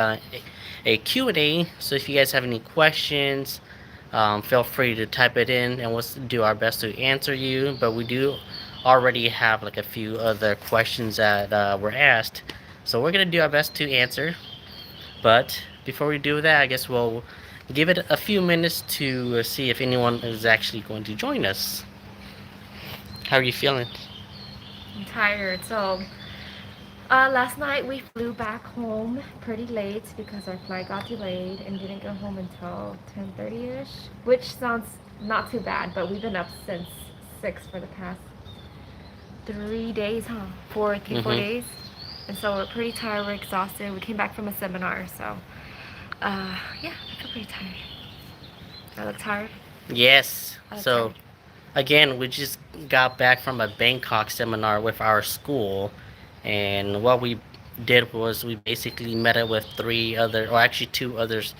a Q&A. So if you guys have any questions, feel free to type it in, and we'll do our best to answer you. But we do already have like a few other questions that were asked, so we're gonna do our best to answer. But before we do that, I guess we'll give it a few minutes to see if anyone is actually going to join us. How are you feeling? I'm tired. So, last night we flew back home pretty late because our flight got delayed and didn't go home until 10:30ish, which sounds not too bad, but we've been up since 6 for the past 3 days, huh? Four Mm-hmm. days. And so we're pretty tired, we're exhausted. We came back from a seminar, so yeah, I feel pretty tired. I look tired. Yes. I look So tired. again, we just got back from a Bangkok seminar with our school, and what we did was we basically met up with three other, or actually two others,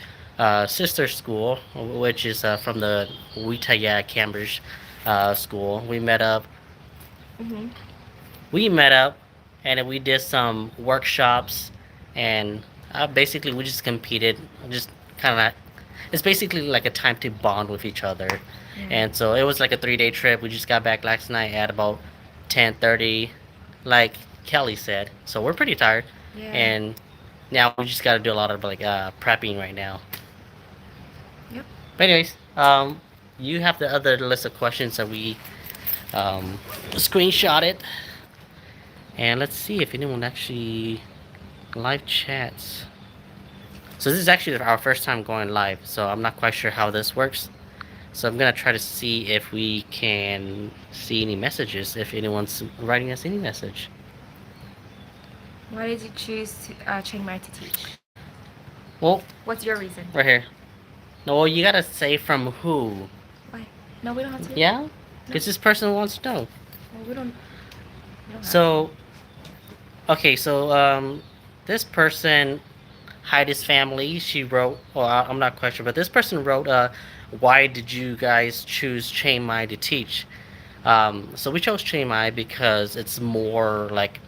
sister school, which is from the Witaya Cambridge school. Mm-hmm. We met up, and then we did some workshops, and basically we just competed, just kind of. It's basically like a time to bond with each other, Yeah. and so it was like a 3 day trip. We just got back last night at about 10:30, like Kelly said. So we're pretty tired, Yeah. and now we just got to do a lot of like prepping right now. Yep. But anyways, you have the other list of questions that we screenshotted, and let's see if anyone actually live chats. So this is actually our first time going live, so I'm not quite sure how this works. So I'm gonna try to see if we can see any messages, if anyone's writing us any message. Why did you choose Chiang Mai to teach? Well, What's your reason? right here. No, well, you gotta say from who. Why? No, we don't have to. Yeah, No. because this person wants to know. Well, we don't. We don't have to. So okay, so this person hide his family. She wrote, well, I'm not quite sure, but this person wrote, why did you guys choose Chiang Mai to teach? So we chose Chiang Mai because it's more like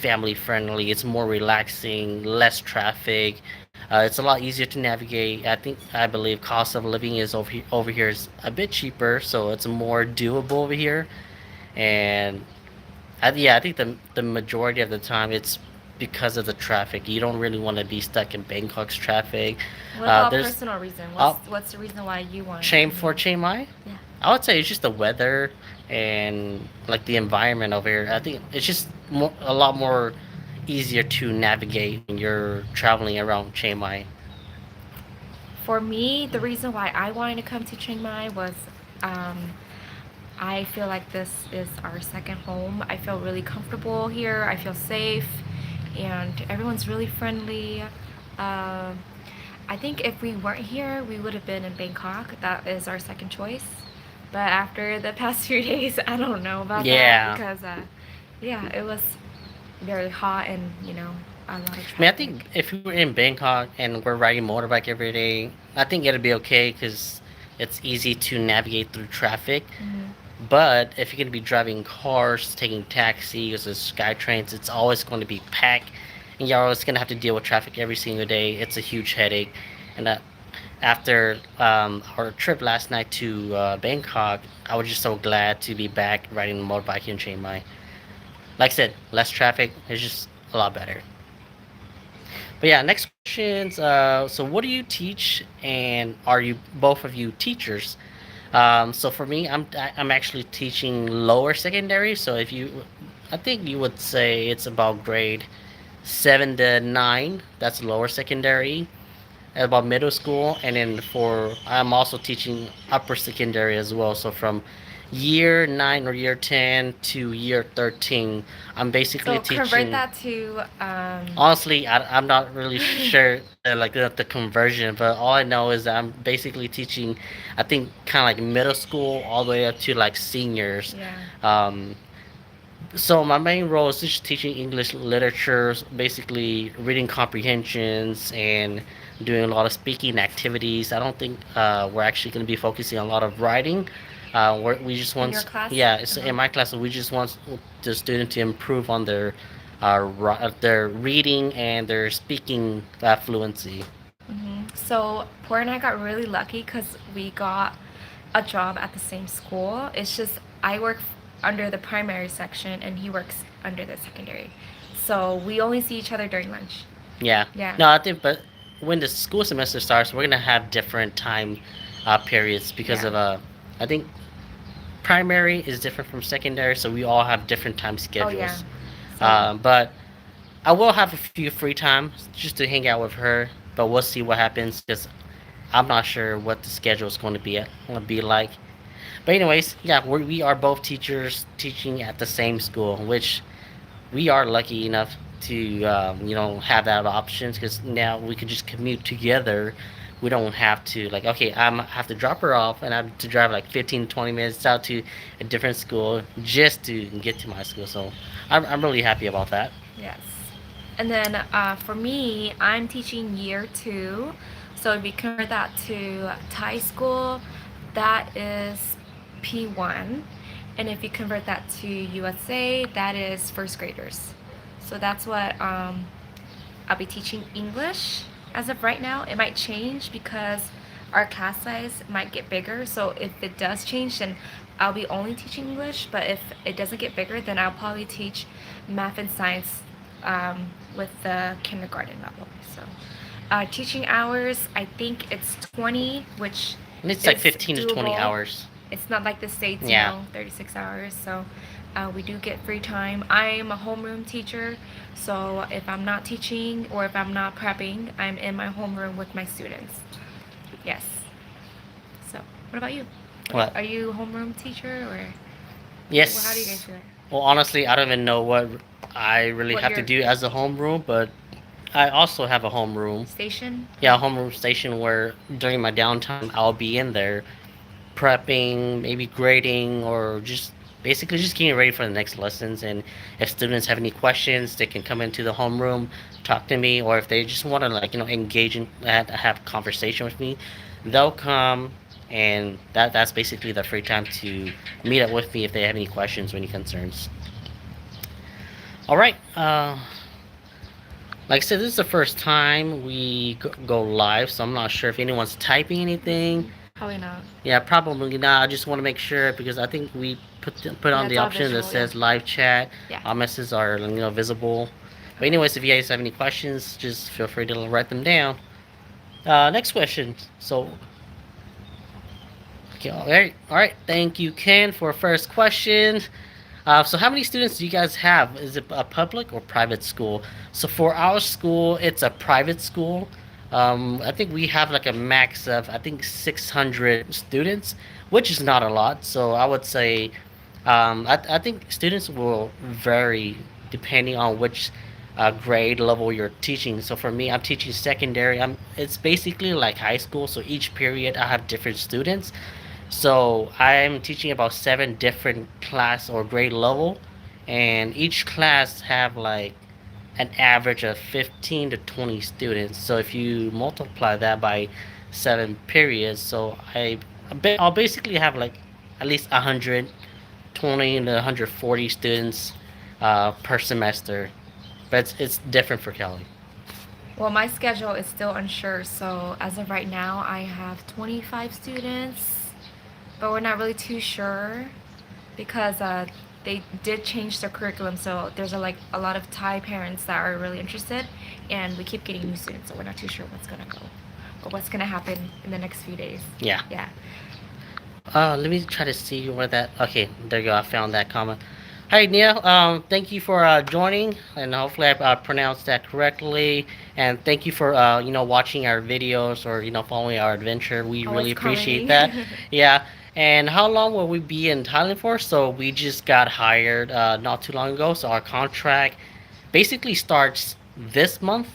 family friendly. It's more relaxing, less traffic. It's a lot easier to navigate. I believe cost of living is over here is a bit cheaper, so it's more doable over here. And yeah, I think the majority of the time it's because of the traffic. You don't really want to be stuck in Bangkok's traffic. What about There's personal reason? uh, What's the reason why you wanted to shame come for here? Chiang Mai. Yeah. I would say it's just the weather and like the environment over here. I think it's just a lot more easier to navigate when you're traveling around Chiang Mai. For me, the reason why I wanted to come to Chiang Mai was um, I feel like this is our second home. I feel really comfortable here. I feel safe, and everyone's really friendly. Uh, I think if we weren't here, we would have been in Bangkok. That is our second choice. But after the past few days, I don't know about that Yeah. because, yeah, it was very hot and a lot of I mean, I think traffic. if we were in Bangkok and we're riding motorbike every day, I think it'd be okay because it's easy to navigate through traffic. Hmm. But if you're going to be driving cars, taking taxis, or sky trains, it's always going to be packed, and you're always going to have to deal with traffic every single day. It's a huge headache. And after our trip last night to Bangkok, I was just so glad to be back riding the motorbike in Chiang Mai. Like I said, less traffic is just a lot better. But yeah, next questions. So what do you teach, and are you both of you teachers? So for me, I'm actually teaching lower secondary. So if you, I think you would say it's about grade 7 to 9. That's lower secondary. About middle school, and then for I'm also teaching upper secondary as well. So from year 9 or year 10 to year 13, I'm basically So convert teaching. that to Honestly, I'm not really sure the conversion, but all I know is that I'm basically teaching, I think, kind of like middle school all the way up to like seniors. yeah. Um, so my main role is just teaching English literature, basically reading comprehensions and doing a lot of speaking activities. I don't think we're actually going to be focusing on a lot of writing. We just In your want, class? yeah, it's Uh-huh. in my class. We just want the student to improve on their their reading and their speaking fluency. So Poor and I got really lucky because we got a job at the same school. It's just I work under the primary section and he works under the secondary. So we only see each other during lunch. Yeah. Yeah. No, I think, but when the school semester starts, we're gonna have different time periods because Yeah. of I think primary is different from secondary, so we all have different time Oh yeah. schedules. So But I will have a few free times just to hang out with her, but we'll see what happens because I'm not sure what the schedule is going to be like. But anyways, yeah, we are both teachers teaching at the same school, which we are lucky enough to have that options because now we can just commute together. We don't have to like okay, have to drop her off and I have to drive like 15 20 minutes out to a different school just to get to my school. So I'm really happy about that. yes. And then for me, I'm teaching year two. So if you convert that to Thai school, that is P1. And if you convert that to USA, that is first graders. So that's what I'll be teaching English as of right now. It might change because our class size might get bigger. So if it does change, then I'll be only teaching English. But if it doesn't get bigger, then I'll probably teach math and science with the kindergarten level. So teaching hours, I think it's 20, which And it's like is 15 to 20 doable. hours. It's not like the States, Yeah. 36 hours. So we do get free time. I'm a homeroom teacher. So if I'm not teaching or if I'm not prepping, I'm in my homeroom with my students. Yes. So what about you? What? Are you homeroom teacher or how do you guys Yes. do it? Well, honestly, I don't even know what I really What have to your do as a homeroom, but I also have a homeroom. station? Yeah, a homeroom station where during my downtime I'll be in there prepping, maybe grading, or just basically just getting ready for the next lessons. And if students have any questions, they can come into the homeroom, talk to me, or if they just want to engage in have a conversation with me, they'll come. And that's basically the free time to meet up with me if they have any questions or any concerns. All right. Like I said, this is the first time we go live, so I'm not sure if anyone's typing anything. Probably not. Yeah, probably not. I just want to make sure because I think we put Yeah, on it's the all option that visual. Yeah. says live chat. Yeah. Our messages are visible. But anyways, if you guys have any questions, just feel free to write them down. Next question. So, okay, all right. Thank you, Ken, for first question. So how many students do you guys have? Is it a public or private school? So for our school, it's a private school. I think we have like a max of I think 600 students, which is not a lot. So I would say, I think students will vary depending on which grade level you're teaching. So for me, I'm teaching secondary. It's basically like high school. So each period I have different students. So I'm teaching about seven different class or grade level, and each class have like an average of 15 to 20 students. So if you multiply that by seven periods, so I'll basically have like at least 120 to 140 students per semester, but it's different for Kelly. Well, my schedule is still unsure. So as of right now, I have 25 students, but we're not really too sure because they did change their curriculum. So there's a lot of Thai parents that are really interested, and we keep getting new students. So we're not too sure what's gonna go or what's gonna happen in the next few days. Yeah. Yeah. Let me try to see where that. Okay, there you go. I found that comment. Hi, Neil. Thank you for joining, and hopefully I pronounced that correctly. And thank you for watching our videos or following our adventure. We Always really appreciate commenting. that. Yeah. And how long will we be in Thailand for? So we just got hired not too long ago. So our contract basically starts this month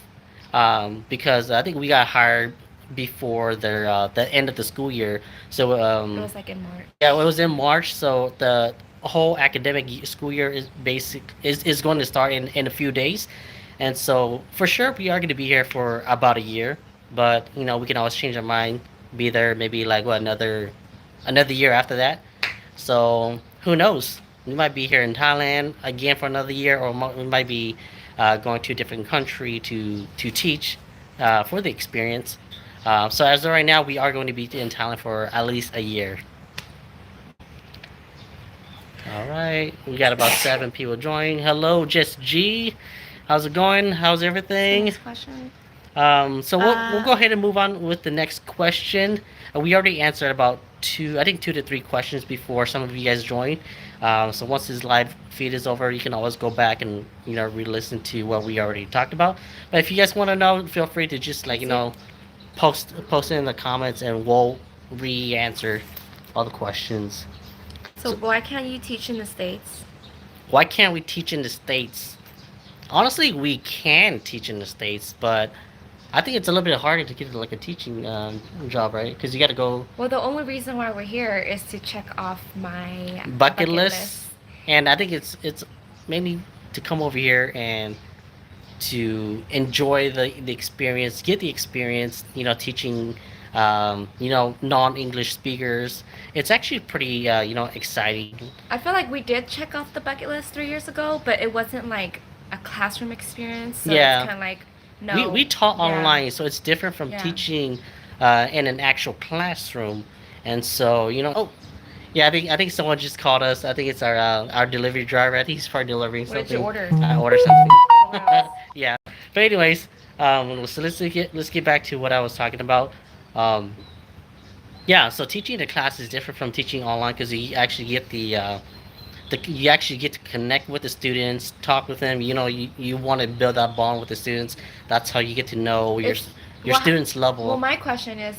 because I think we got hired before the end of the school year. So It was like in March. yeah, it was in March. So the whole academic school year is going to start in a few days, and so for sure we are going to be here for about a year. But we can always change our mind, be there maybe like what another year after that. So who knows? We might be here in Thailand again for another year, or we might be going to a different country to teach for the experience. So as of right now, we are going to be in Thailand for at least a year. All right, we got about 7 people joining. Hello, Just G. How's it going? How's everything? Next question. So we'll go ahead and move on with the next question. We already answered about two, I think 2 to 3 questions before some of you guys joined. So once this live feed is over, you can always go back and re-listen to what we already talked about. But if you guys want to know, feel free to just post it in the comments, and we'll re-answer all the questions. So why can't you teach in the States? Why can't we teach in the States? Honestly, we can teach in the States, but I think it's a little bit harder to get like a teaching job, right? Because you got to go Well, the only reason why we're here is to check off my bucket list, and I think it's mainly to come over here and to enjoy the experience, get the experience, teaching, non-English speakers. It's actually pretty, exciting. I feel like we did check off the bucket list 3 years ago, but it wasn't like a classroom experience. So Yeah. it's kind of like, no. We taught Yeah. online, so it's different from Yeah. teaching in an actual classroom. And so, oh, yeah, I think someone just called us. I think it's our delivery driver. I think he's probably delivering What did something. you order? I ordered something. Someone else. Yeah. But anyways, so let's get back to what I was talking about. Um, yeah. So teaching the class is different from teaching online because you actually get you actually get to connect with the students, talk with them. You want to build that bond with the students. That's how you get to know your Well, students' level. Well, my question is,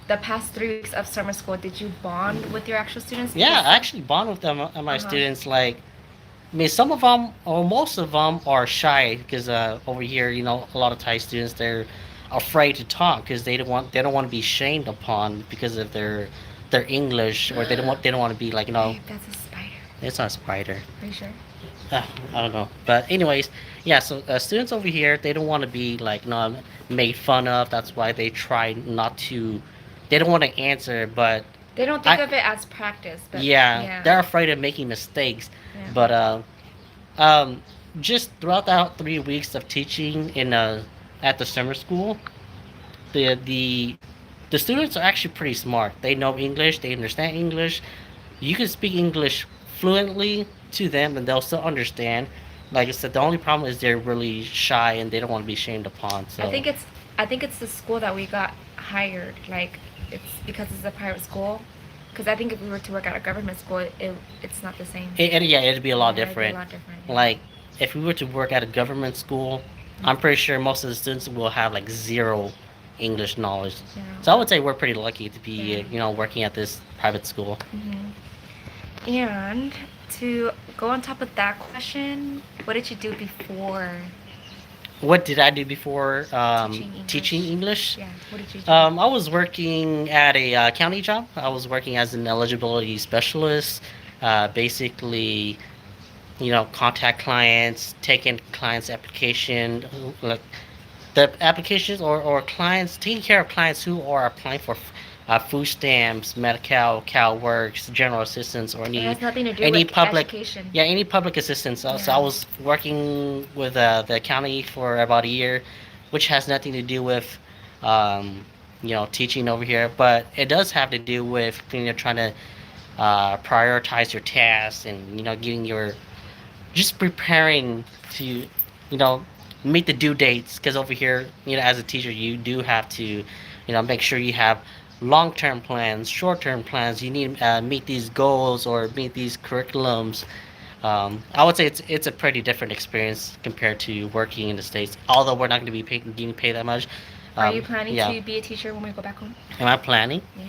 the past 3 weeks of summer school, did you bond with your actual students? Yeah, I actually bond with them and my Uh-huh. students. Like, I mean, some of them or most of them are shy because over here, a lot of Thai students, they're afraid to talk because they don't want to be shamed upon because of their English, or they don't want to be like Babe, that's a spider. it's not a spider. Are you sure? I don't know. But anyways, yeah. So students over here, they don't want to be like made fun of. That's why they try not to. They don't want to answer, but They don't think of it as practice, but yeah, they're afraid of making mistakes. Yeah. But um, just throughout the 3 weeks of teaching at the summer school, the the the students are actually pretty smart. They know English. They understand English. You can speak English fluently to them, and they'll still understand. Like I said, the only problem is they're really shy and they don't want to be shamed upon. So I think it's the school that we got hired. Like, it's because it's a private school. Because I think if we were to work at a government school, it's not the same. yeah, it'd be a lot Yeah, it'd be a different. lot different, yeah. Like if we were to work at a government school, I'm pretty sure most of the students will have like zero English knowledge. Yeah. So I would say we're pretty lucky to be, Yeah. working at this private school. And to go on top of that question, what did you do before What did I do before teaching English? English? Yeah, what did you do? I was working at a county job. I was working as an eligibility specialist. Basically, contact clients, take in clients' application, like the applications or clients, taking care of clients who are applying for food stamps, Medi-Cal, CalWorks, general assistance, or It any has nothing to do any with public education. yeah any public assistance. So I Yeah. was working with the county for about a year, which has nothing to do with teaching over here, but it does have to do with trying to prioritize your tasks and getting your just preparing to meet the due dates, because over here, as a teacher, you do have to make sure you have long-term plans, short-term plans. You need to meet these goals or meet these curriculums. I would say it's a pretty different experience compared to working in the States, although we're not going to be getting paid that much. Are you planning yeah. to be a teacher when we go back home? Am I planning? Yeah.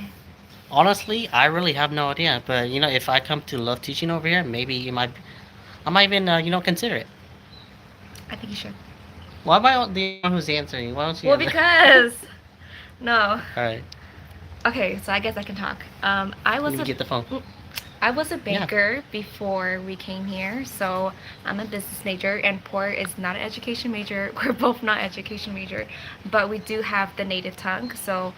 Honestly, I really have no idea, but if I come to love teaching over here, maybe I might even consider it. I think you should. Why am I the one who's answering? Why don't you Well, answer? because no. All right. Okay, so I guess I can talk. I was Let me a get the phone. I was a banker before we came here, so I'm a business major, and Port is not an education major. We're both not education major, but we do have the native tongue. So,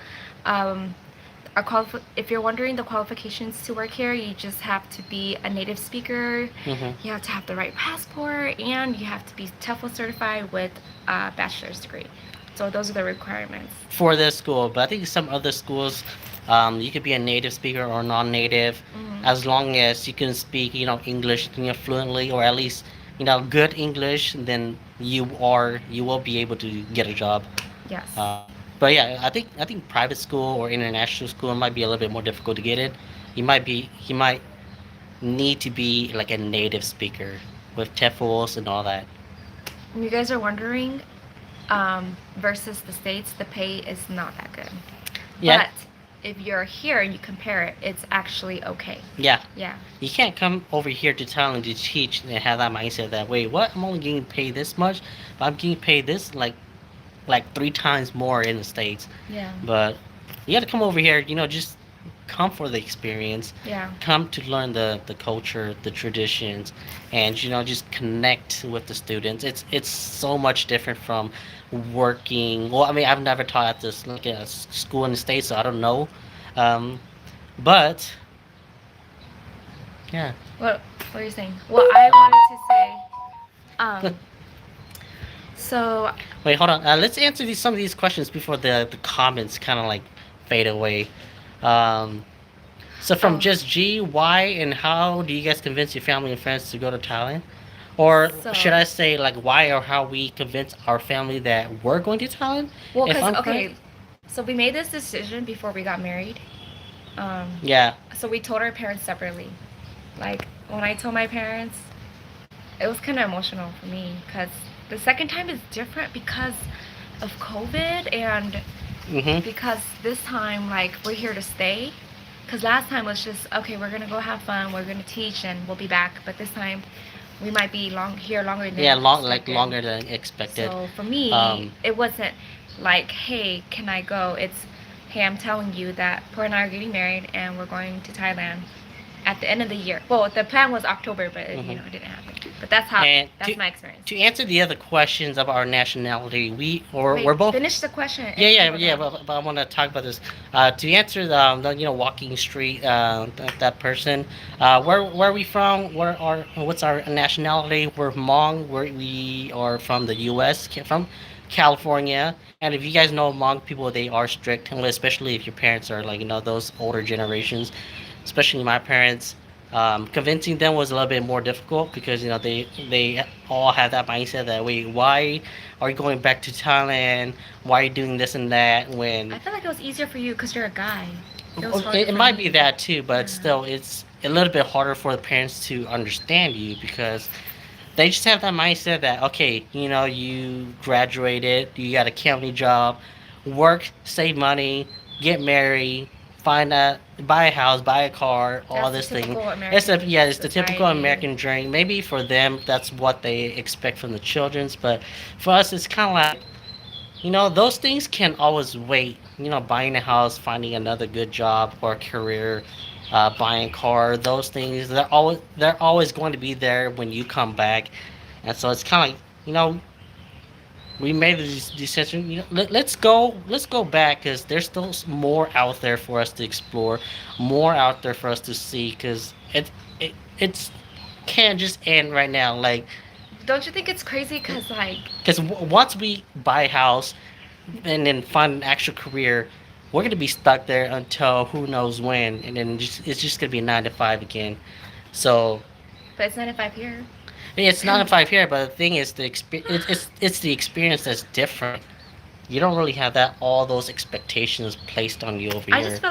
if you're wondering the qualifications to work here, you just have to be a native speaker. Hmm. You have to have the right passport, and you have to be TOEFL certified with a bachelor's degree. So those are the requirements. For this school, but I think some other schools, you could be a native speaker or non-native, Mm-hmm. as long as you can speak, English, fluently, or at least, good English. Then you will be able to get a job. Yes. But yeah, I think private school or international school might be a little bit more difficult to get in. You might need to be like a native speaker with TEFLs and all that. You guys are wondering, versus the states, the pay is not that good. Yeah, But if you're here and you compare it, it's actually okay. yeah. Yeah. You can't come over here to Thailand to teach and have that mindset that wait, what? I'm only getting paid this much, but I'm getting paid this like 3 times more in the states. Yeah. But you got to come over here. Just come for the experience. Yeah. Come to learn the culture, the traditions, and just connect with the students. It's so much different from working. Well, I mean, I've never taught at this like a school in the states, so I don't know. Um, but yeah. What are you saying? Well, I wanted to say, um, so Wait, hold on. Let's answer some of these questions before the comments kind of like fade away. Um, so from oh, just G, why and how do you guys convince your family and friends to go to Thailand? Or so should I say like why or how we convince our family that we're going to Thailand? well, If cause I'm correct. okay, so we made this decision before we got married. Um, Yeah. so we told our parents separately. Like when I told my parents, it was kind of emotional for me because the second time is different because of COVID and Mhm. because this time like we're here to stay. Because last time was just okay, we're gonna go have fun, we're gonna teach, and we'll be back. But this time, we might be here longer Yeah, than like expected. longer than expected. So for me, Um, it wasn't like, hey, can I go? It's, hey, I'm telling you that Pearl and I are getting married and we're going to Thailand at the end of the year. Well, the plan was October, but mhm. it didn't happen. But that's my experience. To answer the other questions about our nationality, Wait, we're both. finish the question. Yeah, And yeah, go yeah. down. But I want to talk about this. To answer the walking street that person. Where are we from? What's our nationality? We're Hmong. We are from the U.S. From California. And if you guys know Hmong people, they are strict, and especially if your parents are like those older generations, especially my parents. Convincing them was a little bit more difficult because they all have that mindset that wait, why are you going back to Thailand? Why are you doing this and that when I feel like it was easier for you because you're a guy. It was well, harder it for might be me. that too, but Yeah. still it's a little bit harder for the parents to understand you because they just have that mindset that okay, you graduated, you got a county job, work, save money, get married, buy a house, buy a car, all That's the this thing. typical It's American it's the typical society. American dream. Maybe for them that's what they expect from the children's, but for us it's kind of like those things can always wait. Buying a house, finding another good job or career, buying a car, those things they're always going to be there when you come back, and so it's kind of like we made the decision. Let's go back because there's still more out there for us to explore, more out there for us to see because it's can't just end right now. Like Don't you think it's crazy? Cause like, because once we buy a house and then find an actual career, we're gonna be stuck there until who knows when, and then it's just gonna be 9 to 5 again. So but it's 9 to 5 here. it's 9 to 5 here, but the thing is, it's the experience that's different. You don't really have that all those expectations placed on you over I just here. feel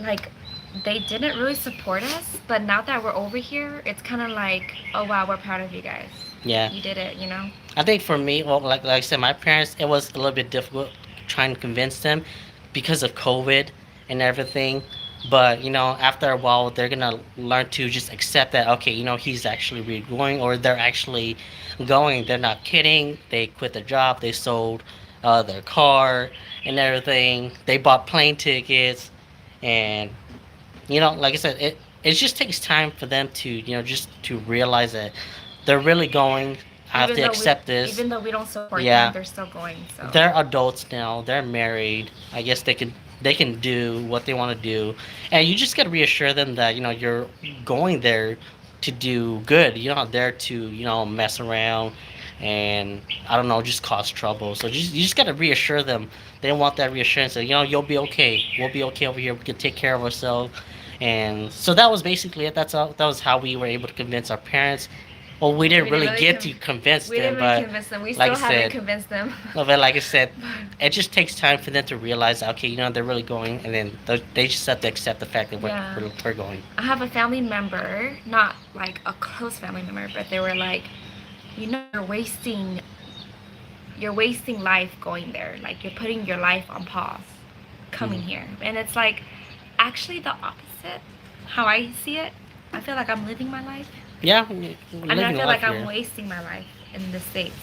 like they didn't really support us, but now that we're over here, it's kind of like, oh wow, we're proud of you guys. Yeah, You did it, you know. I think for me, well, like I said, my parents, it was a little bit difficult trying to convince them because of COVID and everything. But after a while, they're gonna learn to just accept that okay, he's actually really going, or they're actually going. They're not kidding. They quit their job. They sold their car and everything. They bought plane tickets, and like I said, it just takes time for them to just to realize that they're really going. I have to accept this. Even though we don't support them, Yeah, they're still going. So they're adults now. They're married. I guess they could they can do what they want to do, and you just got to reassure them that you're going there to do good. You're not there to mess around and I don't know, just cause trouble. So you just got to reassure them. They want that reassurance that you'll be okay. We'll be okay over here. We can take care of ourselves. And so that was basically it. That was how we were able to convince our parents. Well, we didn't We didn't really really get to convince we them, didn't really but convince them. We like still I haven't said, convinced them. no, but like I said, it just takes time for them to realize, okay, they're really going, and then they just have to accept the fact that Yeah. we're going. I have a family member, not like a close family member, but they were like, you're wasting life going there. Like you're putting your life on pause coming Mhm. here. And it's like actually the opposite how I see it. I feel like I'm living my life. Yeah, I mean, I living feel life like I'm here. wasting my life in the States.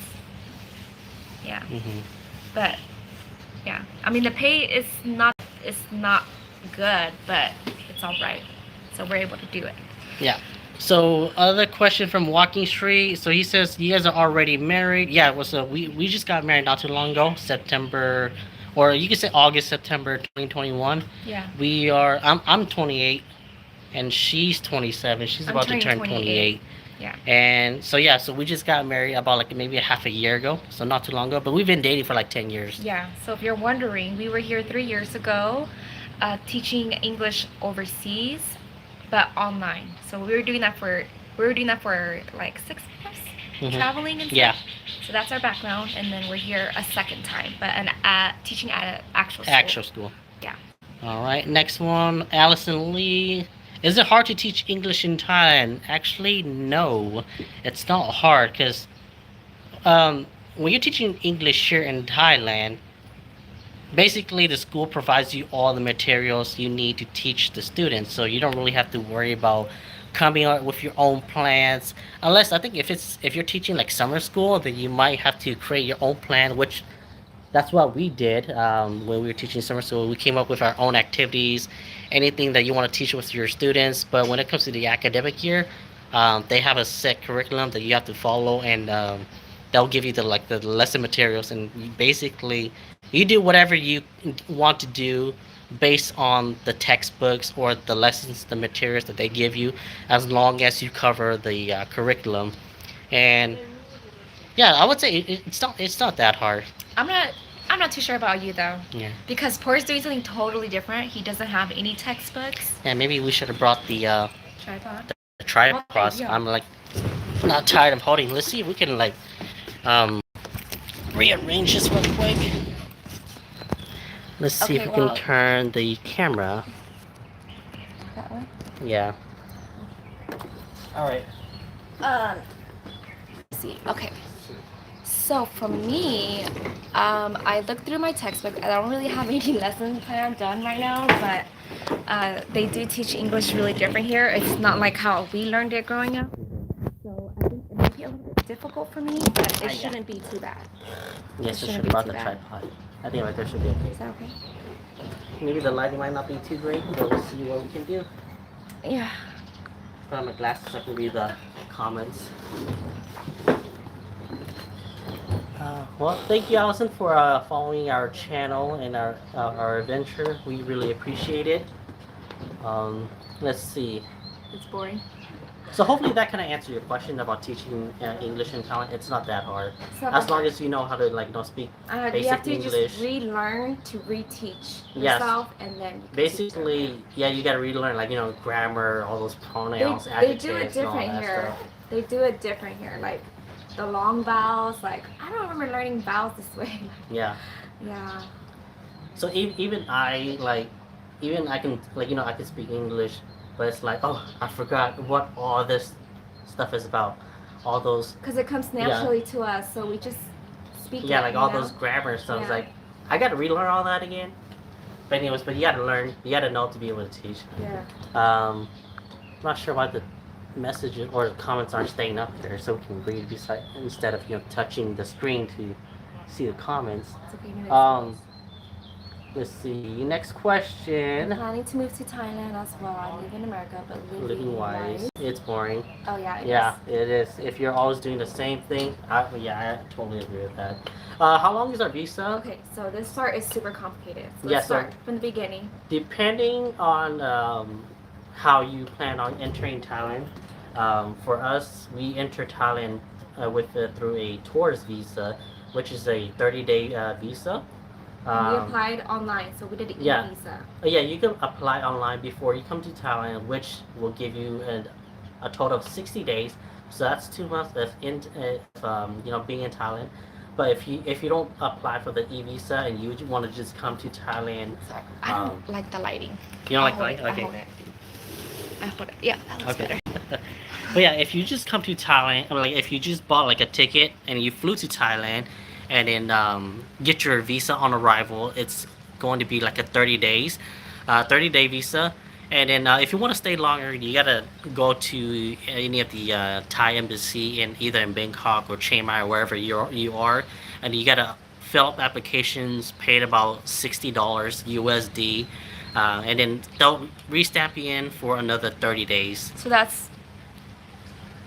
Yeah. Hmm. But yeah. I mean, the pay is not good, but it's all right. So we're able to do it. Yeah. So other question from Walking Street. So he says you guys are already married. Yeah. Well, so we just got married not too long ago, September, or you could say August, September 2021. Yeah. I'm 28, and she's 27. She's I'm about to turning turn 28. 28. Yeah. And so yeah, so we just got married about like maybe a half a year ago, so not too long ago. But we've been dating for like 10 years. Yeah. So if you're wondering, we were here 3 years ago, teaching English overseas, but online. So we were doing that for like 6 months, Hmm. traveling and Yeah, stuff. So that's our background, and then we're here a second time, but teaching at an actual school. actual school. Yeah. All right, next one, Allison Lee. Is it hard to teach English in Thailand? Actually, no, it's not hard because when you're teaching English here in Thailand, basically the school provides you all the materials you need to teach the students, so you don't really have to worry about coming up with your own plans. Unless I think if you're teaching like summer school, then you might have to create your own plan, which that's what we did when we were teaching summer school. We came up with our own activities, anything that you want to teach with your students. But when it comes to the academic year, they have a set curriculum that you have to follow, and they'll give you the lesson materials, and basically you do whatever you want to do based on the textbooks or the lessons, the materials that they give you, as long as you cover the curriculum. And yeah, I would say it's not that hard. I'm not. I'm not too sure about you though, Yeah. because Poor's doing something totally different. He doesn't have any textbooks. Yeah, maybe we should have brought Tripod. the tripod Okay, across. yeah. I'm like not tired of holding. Let's see if we can like um rearrange this real quick. Let's see if Okay, we can well, turn the camera. that way. Yeah. All right. Let's see. Okay. So for me, I looked through my textbook. I don't really have any lesson plan done right now, but they do teach English really different here. It's not like how we learned it growing up. So I think it might be a little bit difficult for me, but it shouldn't be too bad. Yes, I shouldn't should be have brought too the bad. tripod. I think right there should be okay. Is that okay? Maybe the lighting might not be too great, but we'll see what we can do. Yeah. Put on my glasses so I can read the comments. Well, thank you, Allison, for following our channel and our adventure. We really appreciate it. Let's see. It's boring. So hopefully that kind of answered your question about teaching English in Thailand. It's not that hard, It's not as that long hard. as you know how to speak You basic have to English. just relearn to reteach Yes. yourself, and then you can teach them. Basically, yeah, you gotta relearn grammar, all those pronouns, They do it adjectives, and all different that here. stuff. They do it different here. Like the long vowels. Like I don't remember learning vowels this way. Yeah. Yeah. So even I can I can speak English, but it's like, oh, I forgot what all this stuff is about. All those Because it comes naturally to us, so we just speak it. like all you know? those grammar stuff. It's Yeah. like I gotta relearn all that again. But anyways, but you gotta learn, you gotta know to be able to teach. Yeah. Not sure why the messages or the comments aren't staying up there so we can read instead of touching the screen to see the comments. It's okay. No, Um, Let's see. Next I'm question. planning to move to Thailand as well. I live in America, but Living living wise, wise. it's boring. Oh yeah, it Yeah, is. it is. If you're always doing the same thing, yeah, I totally agree with that. How long is our visa? Okay, so this part is super complicated. So Yeah, let's so start from the beginning. depending on how you plan on entering Thailand, for us, we enter Thailand through a tourist visa, which is a 30-day visa. And we Um, applied online, so we did an yeah, e-visa. yeah, you can apply online before you come to Thailand, which will give you a total of 60 days. So that's 2 months of being in Thailand. But if you don't apply for the e visa and you want to just come to Thailand, Sorry, I um, don't like the lighting. you don't I'll like hold going? it. I Okay. hold it. I hold it. Yeah, that looks Okay. better. But yeah, if you just come to Thailand, or like if you just bought like a ticket and you flew to Thailand, and then get your visa on arrival, it's going to be like a 30 days, 30-day visa. And then if you want to stay longer, you gotta go to any of the Thai embassy in either in Bangkok or Chiang Mai or wherever you are, and you gotta fill up applications, paid about $60 USD, and then they'll restamp you in for another 30 days. So that's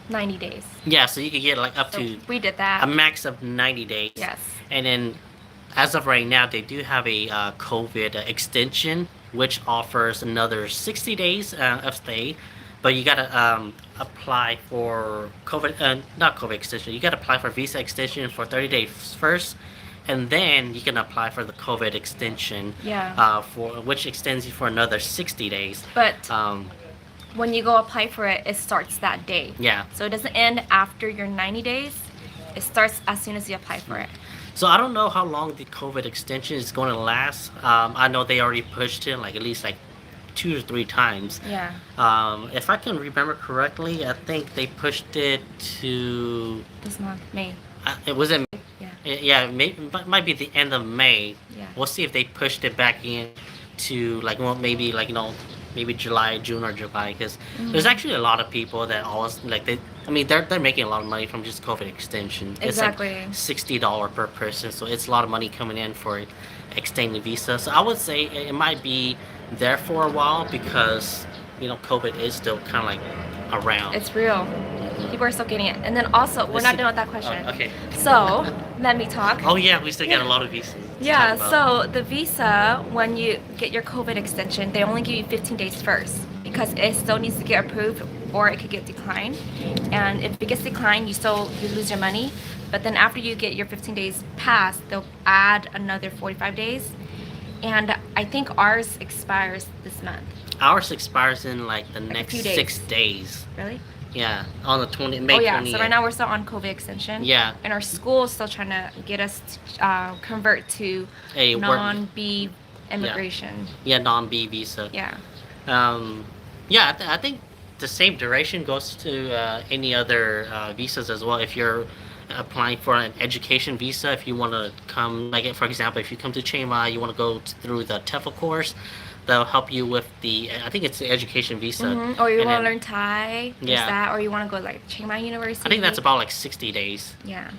90 days. Yeah, so you could get like up So to we did a that. max of 90 days. Yes. And then as of right now, they do have a COVID extension, which offers another 60 days of stay. But you gotta apply for not COVID extension. You gotta apply for visa extension for 30 days first, and then you can apply for the COVID extension, Yeah. for which extends you for another 60 days. But Um, when you go apply for it, it starts that day. yeah. So it doesn't end after your 90 days. It starts as soon as you apply for it. So I don't know how long the COVID extension is going to last. I know they already pushed it like at least like 2 or 3 times. Yeah. If I can remember correctly, I think they pushed it to. This month, May. It was in. Yeah. Yeah, might be the end of May. Yeah. We'll see if they pushed it back in to like well maybe like maybe July, June or July, because there's actually a lot of people that always like they. I mean, they're making a lot of money from just COVID extension. Exactly. It's like $60 per person, so it's a lot of money coming in for extending visa. So I would say it might be there for a while because COVID is still kind of like around. It's real. People are still getting it. And then also, we're Let's not see. done with that question. Oh, okay. So, let me talk. Oh yeah, we still got a lot of visas. to Yeah, talk about. so the visa, when you get your COVID extension, they only give you 15 days first because it still needs to get approved or it could get declined. And if it gets declined, you lose your money. But then after you get your 15 days passed, they'll add another 45 days. And I think ours expires this month. Ours expires in like the a next few days. 6 days. Really? Yeah, on the May Oh yeah, 20th. so right now we're still on COVID extension. Yeah. And our school is still trying to get us to convert to A work- non-B immigration. Yeah, non-B visa. Yeah. I think the same duration goes to any other visas as well. If you're applying for an education visa, if you want to come, like for example, if you come to Chiang Mai, you want to go through the TEFL course, they'll help you with I think it's the education visa. Or you And want to then- learn Thai, there's Yeah. that, or you want to go like Chiang Mai University. I think that's about like 60 days. Yeah.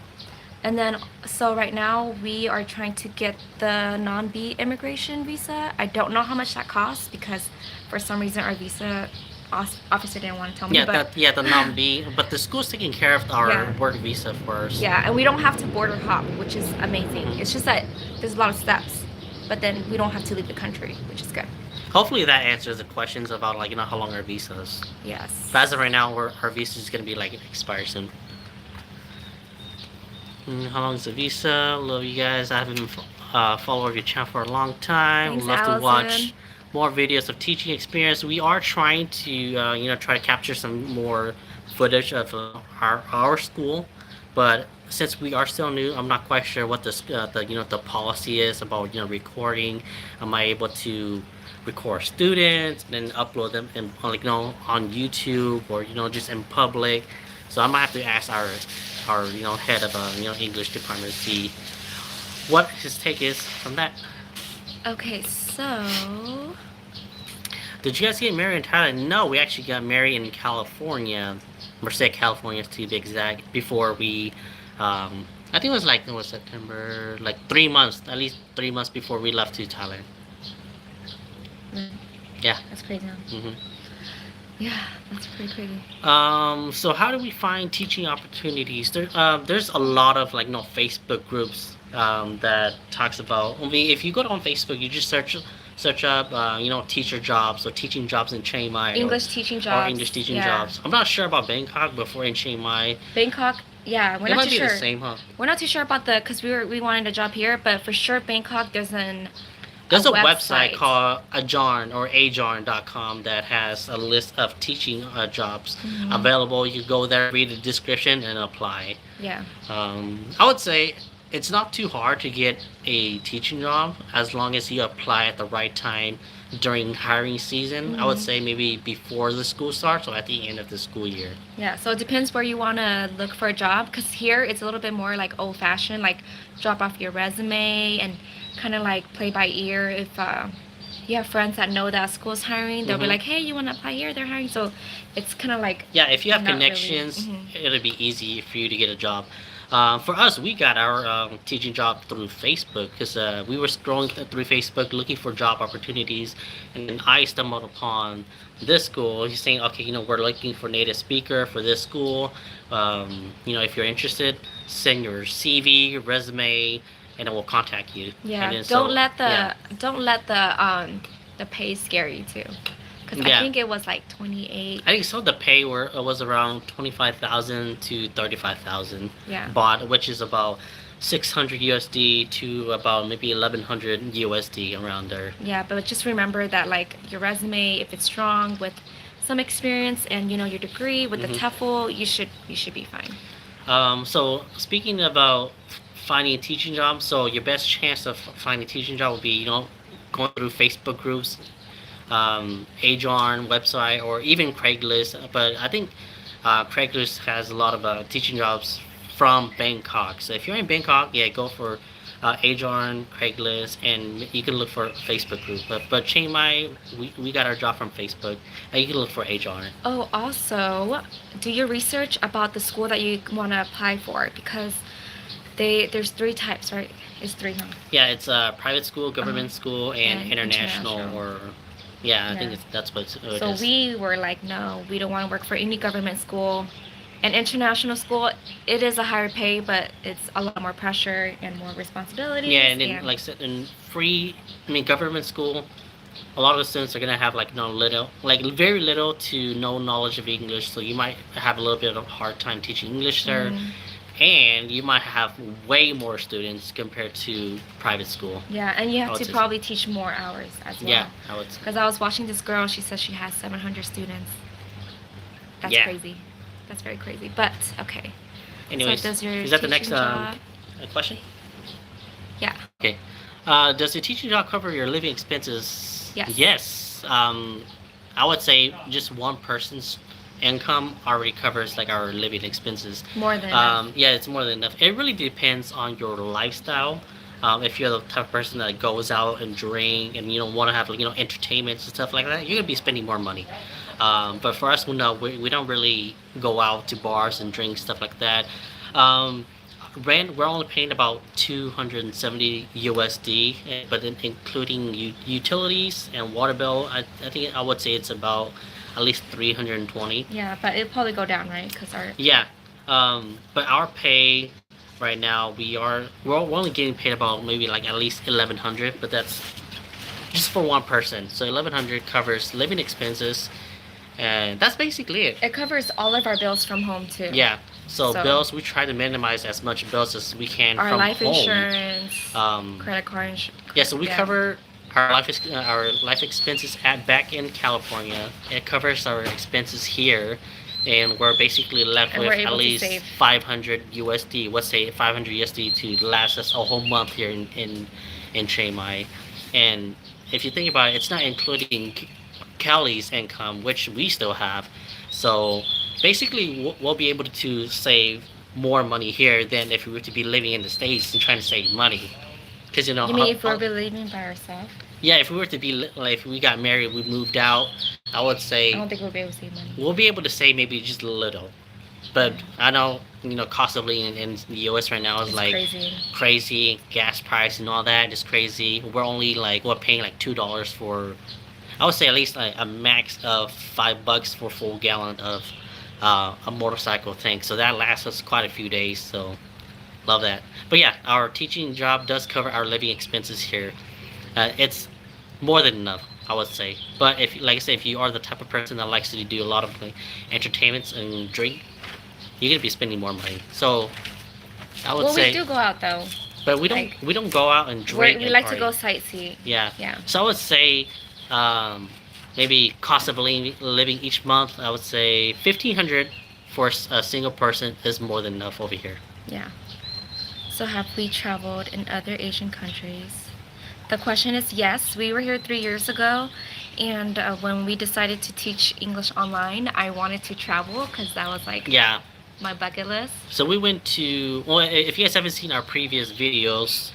And then, so right now we are trying to get the non-B immigration visa. I don't know how much that costs because for some reason our visa officer didn't want to tell me. Yeah, but the non-B, but the school's taking care of our Yeah. work visa for us. yeah, and we don't have to border hop, which is amazing. It's just that there's a lot of steps, but then we don't have to leave the country, which is good. Hopefully that answers the questions about like how long our visa is. Yes. But as of right now, our visa is gonna be like expire soon. How long is the visa? Love you guys. I haven't been followed your channel for a long time. Thanks, Love to Allison. watch more videos of teaching experience. We are trying to try to capture some more footage of our school, but since we are still new, I'm not quite sure what the policy is about recording. Am I able to record students and then upload them in on YouTube or just in public? So I might have to ask our head of English department to see what his take is from that. Okay, so Did you guys get married in Thailand? No, we actually got married in California, Merced, California to be exact, before we I think it was September, like 3 months, at least 3 months before we left to Thailand. Really? Yeah. That's crazy. Huh? Hmm. Yeah, that's pretty crazy. So how do we find teaching opportunities? There's a lot of like Facebook groups that talks about. I mean, if you go on Facebook, you just search up teacher jobs or teaching jobs in Chiang Mai English teaching or jobs. English teaching Yeah. jobs. I'm not sure about Bangkok, but for in Chiang Mai, Bangkok. Yeah, we're it not might too be the sure. same, huh? We're not too sure about the because we wanted a job here, but for sure Bangkok There's a website website. called ajarn.com that has a list of teaching jobs available. You go there, read the description, and apply. Yeah. I would say it's not too hard to get a teaching job as long as you apply at the right time during hiring season. I would say maybe before the school starts or at the end of the school year. Yeah, so it depends where you want to look for a job because here it's a little bit more like old fashioned, like drop off your resume and kind of like play by ear. If you have friends that know that school's hiring, they'll be like, hey, you want to apply here? They're hiring. So it's kind of like. Yeah, if you have not really- connections, it'll be easy for you to get a job. For us, we got our teaching job through Facebook because we were scrolling through Facebook looking for job opportunities, and then I stumbled upon this school. He's saying, okay, we're looking for native speaker for this school. If you're interested, send your CV, your resume, and then we'll contact you. Yeah, And then don't let the pay scare you too, because I think it was like 28. I think so. The pay was around 25,000 to 35,000. Yeah. Baht, which is about 600 USD to about maybe 1100 USD around there. Yeah, but just remember that like your resume, if it's strong with some experience and your degree with the TOEFL, you should be fine. So speaking about finding a teaching job, so your best chance of finding a teaching job would be going through Facebook groups, Ajarn website, or even Craigslist. But I think Craigslist has a lot of teaching jobs from Bangkok. So if you're in Bangkok, yeah, go for Ajarn, Craigslist, and you can look for Facebook group. But Chiang Mai, we got our job from Facebook. You can look for Ajarn. Oh, also, do your research about the school that you want to apply for because there's three types, right? It's three, huh? Yeah, it's a private school, government school, and and international. international. Or yeah, I Yeah. think that's what it So is. we were like, no, we don't want to work for any government school. An international school, it is a higher pay, but it's a lot more pressure and more responsibilities. Yeah, and then like I said, in government school, a lot of the students are gonna have like very little to no knowledge of English, so you might have a little bit of a hard time teaching English there, and you might have way more students compared to private school. Yeah, and you I have would to say probably teach more hours as well. Yeah, I would say. Because I was watching this girl, she says she has 700 students. That's Yeah. crazy. That's very crazy. But okay. Anyways, so does your is that the next teaching job? question? Yeah. Okay. Does your teaching job cover your living expenses? Yes. Yes. I would say just one person's income already covers like our living expenses. More than enough. Yeah, it's more than enough. It really depends on your lifestyle. If you're the type of person that goes out and drink and you don't want to have entertainments and stuff like that, you're gonna be spending more money. But for us, we don't really go out to bars and drink stuff like that. Rent, we're only paying about 270 USD, but including utilities and water bill, I think I would say it's about at least 320. Yeah, but it'll probably go down, right? Because our Yeah, but our pay right now we're only getting paid about maybe like at least 1100, but that's just for one person. So 1100 covers living expenses, and that's basically it. it covers all of our bills from home too. Yeah. So So- bills, we try to minimize as much bills as we can Our from life home. insurance, Um, credit card insurance. Yeah, so we cover our life expenses back in California. It covers our expenses here, and we're basically left And with we're at able to least save. 500 USD. Let's say 500 USD to last us a whole month here in Chiang Mai. And if you think about it, it's not including Kelly's income, which we still have. So basically, we'll be able to save more money here than if we were to be living in the States and trying to save money. Because You mean if we're living by ourselves? yeah, if we were to be like if we got married, we moved out, I would I say don't think we'll be able to save money. we'll be able to save maybe just a little. But I know, cost of living in the U.S. right now is It's like crazy. crazy. Gas price and all that is crazy. We're paying like $2 for, I would say at least like a max of $5 for a full gallon of a motorcycle tank. So that lasts us quite a few days. So love that. But yeah, our teaching job does cover our living expenses here. It's more than enough, I would say. But if, like I said, if you are the type of person that likes to do a lot of like, entertainments and drink, you're gonna be spending more money. So I would Well, we say, do go out though. but we don't Like we don't go out and drink we and like to go party. sightsee. Yeah. Yeah. So I would say, um, maybe cost of living each month. I would say 1,500 for a single person is more than enough over here. Yeah. So have we traveled in other Asian countries? The question is yes. We were here 3 years ago, and when we decided to teach English online, I wanted to travel because that was like Yeah. my bucket list. So we went to. Well, if you guys haven't seen our previous videos,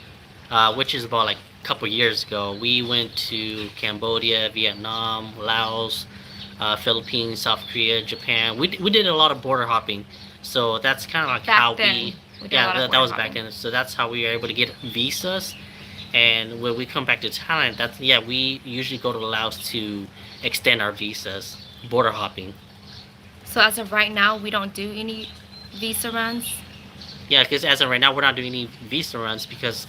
which is about like a couple years ago, we went to Cambodia, Vietnam, Laos, Philippines, South Korea, Japan. We did a lot of border hopping, so that's kind of like how Back then, we did a yeah, lot of that border was back hopping. then. So that's how we were able to get visas. And when we come back to Thailand, that's yeah, we usually go to Laos to extend our visas, border hopping. So as of right now, we don't do any visa runs. Yeah, because as of right now, we're not doing any visa runs because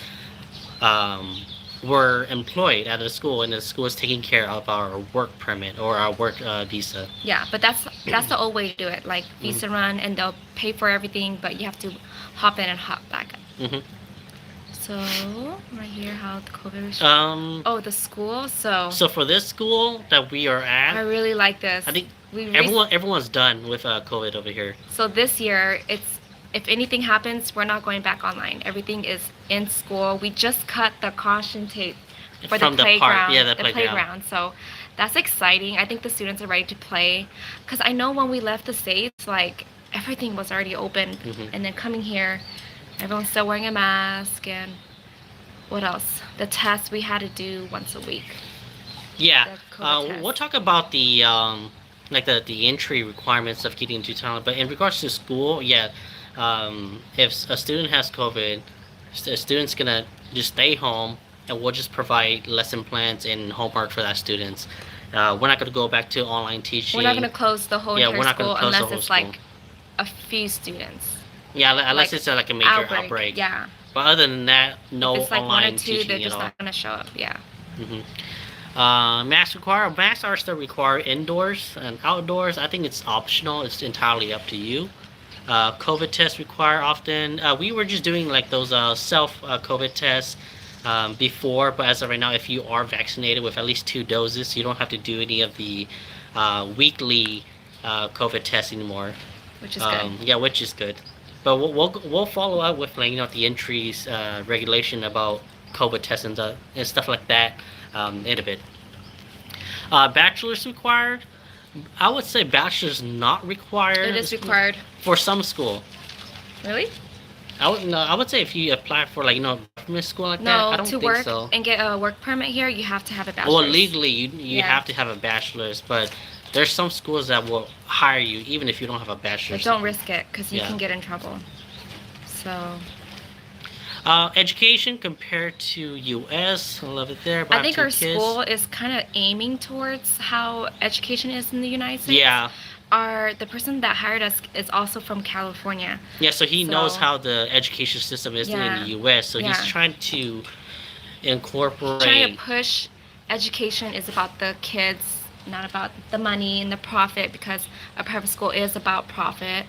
um, we're employed at a school, and the school is taking care of our work permit or our work visa. Yeah, but that's the old way to do it. Like Hmm. visa run, and they'll pay for everything, but you have to hop in and hop back. Hmm. So right here, how the COVID. Um, Oh, the school. So so for this school that we are I at, really like this. I think We everyone's done with COVID over here. So this year, it's if anything happens, we're not going back online. Everything is in school. We just cut the caution tape for From the the park, playground. yeah, the The playground. playground. So that's exciting. I think the students are ready to play. Cause I know when we left the states, like everything was already open, Hmm. and then coming here, everyone's still wearing a mask and what else? The test we had to do once a week. Yeah, The COVID test. we'll talk about the like the entry requirements of getting into Thailand. But in regards to school, yeah, if a student has COVID, the student's gonna just stay home, and we'll just provide lesson plans and homework for that students. We're not gonna go back to online teaching. We're not gonna close the whole Yeah, entire we're not gonna school close the unless whole it's school. like a few students. Yeah, unless Like it's like a major outbreak. Yeah. But other than that, no If it's like one or online two, they're teaching at just all. not gonna show up. Yeah. Hmm. Masks are still required indoors and outdoors. I think it's optional. It's entirely up to you. COVID tests require often. We were just doing like those self COVID tests before, but as of right now, if you are vaccinated with at least 2 doses, you don't have to do any of the weekly COVID tests anymore. Which is good. Yeah, which is good. But we'll follow up with like the entries regulation about COVID tests and stuff like that in a bit. Bachelor's required. I would say bachelor's not required. It is required. For some school. Really? I would say if you apply for like government school like that, I No, don't to think work so. and get a work permit here, you have to have a bachelor's. Well, legally you Yeah. have to have a bachelor's, but there's some schools that will hire you even if you don't have a But bachelor's. don't risk it because you Yeah. can get in trouble. So Education compared to U.S. I love it there. But I think have our two kids. school is kind of aiming towards how education is in the United States. Yeah, The person that hired us is also from California. yeah. So he knows So- how the education system is in Yeah. the U.S. So Yeah. he's trying to incorporate. Trying to push education is about the kids, not about the money and the profit, because a private school is about profit,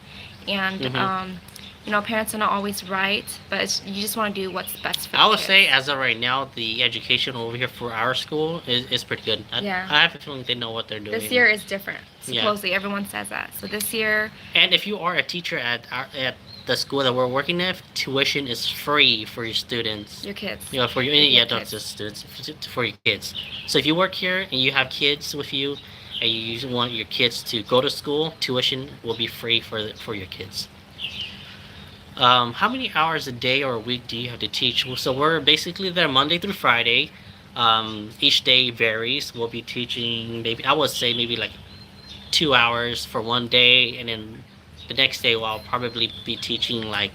and Mhm. parents are not always right, but you just want to do what's best for. I the would kids. say, as of right now, the education over here for our school is pretty good. Yeah. I have a feeling they know what they're doing. This year is different. Yeah. Supposedly, everyone says that. So this year, And if you are a teacher at the school that we're working at, tuition is free for your students. your kids. For your Your not kids. just students, for your kids. So if you work here and you have kids with you, and you usually want your kids to go to school, tuition will be free for your kids. How many hours a day or a week do you have to teach? So we're basically there Monday through Friday. Each day varies. We'll be teaching maybe I would say maybe like 2 hours for one day, and then the next day I'll probably be teaching like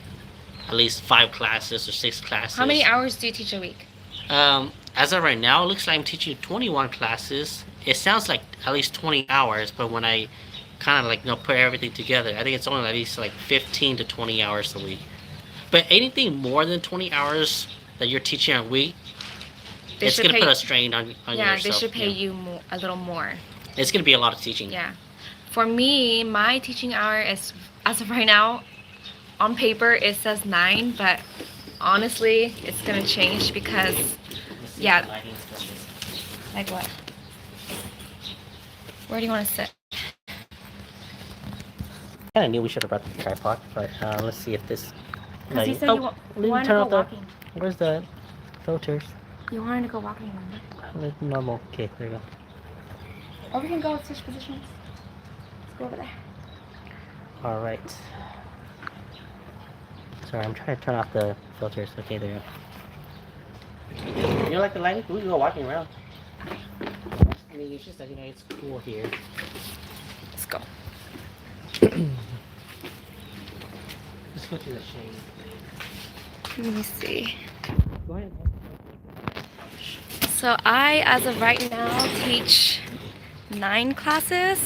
at least 5 classes or 6 classes. How many hours do you teach a week? As of right now, it looks like I'm teaching 21 classes. It sounds like at least 20 hours, but when I kind of like put everything together, I think it's only at least like 15 to 20 hours a week. But anything more than 20 hours that you're teaching a week, it's gonna put a strain on yeah, yourself. they should pay you a little more. It's gonna be a lot of teaching. Yeah. For me, my teaching hour is, as of right now, on paper it says 9, but honestly, it's gonna change because, yeah. Like what? Where do you want to sit? Kind of knew we should have brought the tripod, but let's see if this. Because you said you wanted to go walking. Where's the filters? You wanted to go walking, remember? Normal. Okay, there you go. Or we can go switch positions. Let's go over there. All right. Sorry, I'm trying to turn off the filters. Okay, there you go. You like the lighting? We can go walking around. I mean, it's just that it's cool here. Let's go. Let's go to the shade. Let me see. Go ahead. So I, as of right now, teach 9 classes,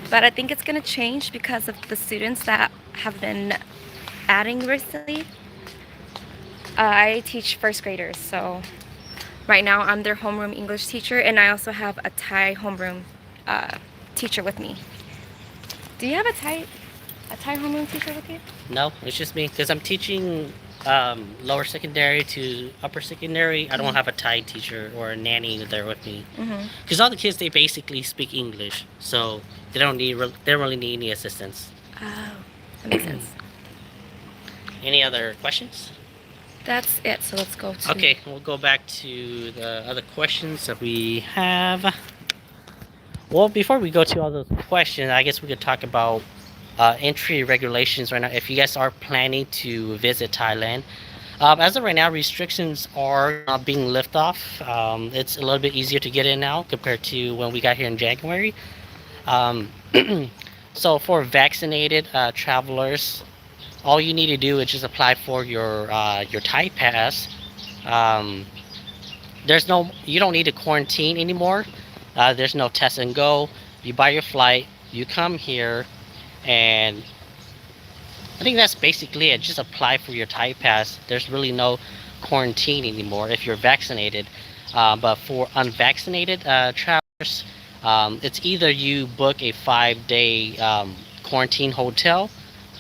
but I think it's going to change because of the students that have been adding recently. I teach first graders, so right now I'm their homeroom English teacher, and I also have a Thai homeroom teacher with me. Do you have a Thai homeroom teacher with you? No, it's just me because I'm teaching lower secondary to upper secondary. I don't have a Thai teacher or a nanny there with me because all the kids, they basically speak English, so they don't really need any assistance. Oh, that makes sense. Any other questions? That's it. So let's go to. Okay, we'll go back to the other questions that we have. Well, before we go to all those questions, I guess we could talk about entry regulations right now. If you guys are planning to visit Thailand, as of right now, restrictions are not being lifted off. It's a little bit easier to get in now compared to when we got here in January. So for vaccinated travelers, all you need to do is just apply for your Thai pass. You don't need to quarantine anymore. There's no test and go. You buy your flight, you come here, and I think that's basically it. Just apply for your Thai pass. There's really no quarantine anymore if you're vaccinated. But for unvaccinated travelers, it's either you book a 5-day quarantine hotel,